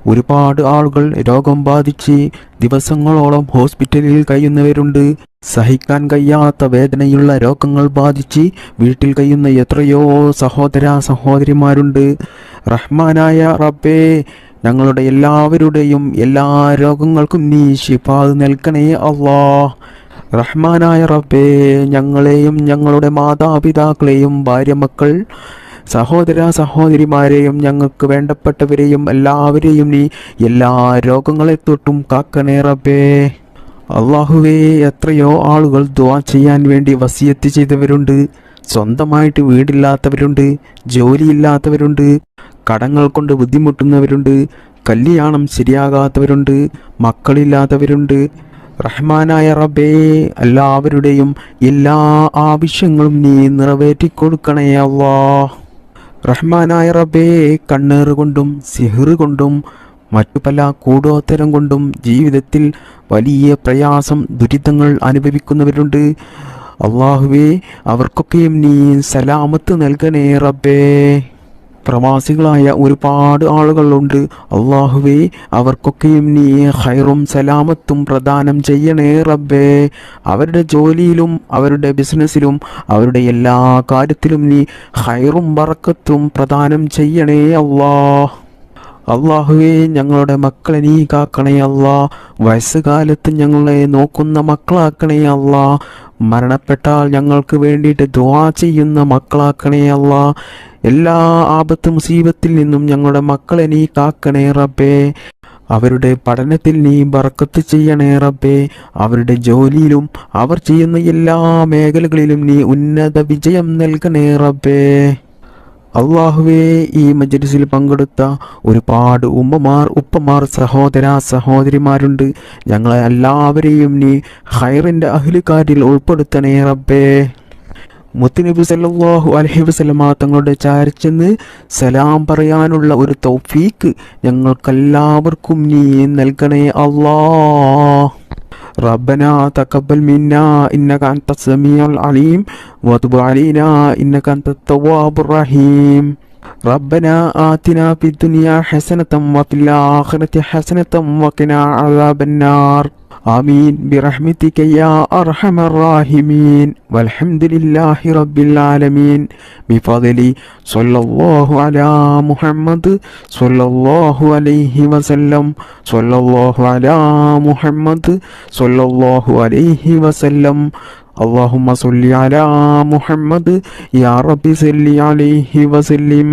ഒരുപാട് ആളുകൾ രോഗം ബാധിച്ച് ദിവസങ്ങളോളം ഹോസ്പിറ്റലിൽ കഴിയുന്നവരുണ്ട്. സഹിക്കാൻ കഴിയാത്ത വേദനയുള്ള രോഗങ്ങൾ ബാധിച്ച് വീട്ടിൽ കഴിയുന്ന എത്രയോ സഹോദര സഹോദരിമാരുണ്ട്. റഹ്മാനായ റബ്ബേ, ഞങ്ങളുടെ എല്ലാവരുടെയും എല്ലാ രോഗങ്ങൾക്കും നീ ശിഫാ നൽകണേ അല്ലാഹ്. റഹ്മാനായ റബ്ബേ, ഞങ്ങളെയും ഞങ്ങളുടെ മാതാപിതാക്കളെയും ഭാര്യ മക്കൾ സഹോദര സഹോദരിമാരെയും ഞങ്ങൾക്ക് വേണ്ടപ്പെട്ടവരെയും എല്ലാവരെയും നീ എല്ലാ രോഗങ്ങളെ തൊട്ടും കാക്കണേ റബ്ബേ. അള്ളാഹുവേ, എത്രയോ ആളുകൾ ദുആ ചെയ്യാൻ വേണ്ടി വസിയത്ത് ചെയ്തവരുണ്ട്. സ്വന്തമായിട്ട് വീടില്ലാത്തവരുണ്ട്, ജോലിയില്ലാത്തവരുണ്ട്, കടങ്ങൾ കൊണ്ട് ബുദ്ധിമുട്ടുന്നവരുണ്ട്, കല്യാണം ശരിയാകാത്തവരുണ്ട്, മക്കളില്ലാത്തവരുണ്ട്. റഹ്മാനായ റബ്ബേ, എല്ലാവരുടെയും എല്ലാ ആവശ്യങ്ങളും നീ നിറവേറ്റിക്കൊടുക്കണേ അല്ലാഹ്. റഹ്മാനായ റബ്ബേ, കണ്ണേറ് കൊണ്ടും സിഹ്റ് കൊണ്ടും മറ്റു പല കൂടോത്തരം കൊണ്ടും ജീവിതത്തിൽ വലിയ പ്രയാസം ദുരിതങ്ങൾ അനുഭവിക്കുന്നവരുണ്ട്. അള്ളാഹുവേ, അവർക്കൊക്കെയും നീ സലാമത്ത് നൽകണേ റബ്ബേ. പ്രവാസികളായ ഒരുപാട് ആളുകളുണ്ട്. അള്ളാഹുവേ, അവർക്കൊക്കെയും നീ ഖൈറും സലാമത്തും പ്രദാനം ചെയ്യണേ റബ്ബേ. അവരുടെ ജോലിയിലും അവരുടെ ബിസിനസ്സിലും അവരുടെ എല്ലാ കാര്യത്തിലും നീ ഖൈറും ബറക്കത്തും പ്രദാനം ചെയ്യണേ അല്ലാഹ്. അള്ളാഹുവേ, ഞങ്ങളുടെ മക്കളെ നീ കാക്കണേ അല്ലാ. വയസ്സുകാലത്ത് ഞങ്ങളെ നോക്കുന്ന മക്കളാക്കണേ അല്ലാ. മരണപ്പെട്ടാൽ ഞങ്ങൾക്ക് വേണ്ടിയിട്ട് ദുആ ചെയ്യുന്ന മക്കളാക്കണേ അല്ലാ. എല്ലാ ആപത്ത് മുസീബത്തിൽ നിന്നും ഞങ്ങളുടെ മക്കളെ നീ കാക്കണേ റബ്ബേ. അവരുടെ പഠനത്തിൽ നീ ബറക്കത്ത് ചെയ്യണേ റബ്ബേ. അവരുടെ ജോലിയിലും അവർ ചെയ്യുന്ന എല്ലാ മേഖലകളിലും നീ ഉന്നത വിജയം നൽകണേ റബ്ബേ. അള്ളാഹുവേ, ഈ മജ്‌ലിസിൽ പങ്കെടുത്ത ഒരുപാട് ഉമ്മമാർ ഉപ്പമാർ സഹോദര സഹോദരിമാരുണ്ട്. ഞങ്ങളെ എല്ലാവരെയും നീ ഖൈറിൻ്റെ അഹ്ലുകാരിൽ ഉൾപ്പെടുത്തണേ റബ്ബേ. മുത്തുനബി സല്ലല്ലാഹു അലൈഹി വസല്ലമ തങ്ങളുടെ ചാരിച്ചെന്ന് സലാം പറയാനുള്ള ഒരു തൗഫീക്ക് ഞങ്ങൾക്കെല്ലാവർക്കും നീ നൽകണേ അല്ലാഹ്. ربنا تقبل منا إنك أنت السميع العليم وتب علينا إنك أنت التواب الرحيم. ربنا آتنا في الدنيا حسنة وفي الآخرة حسنة وقنا عذاب النار. آمين برحمتك يا أرحم الراحمين. والحمد لله رب العالمين. بفضل صلى الله على محمد صلى الله عليه وسلم. صلى الله على محمد صلى الله عليه وسلم. اللهم صل على محمد يا رب صل عليه وسلم.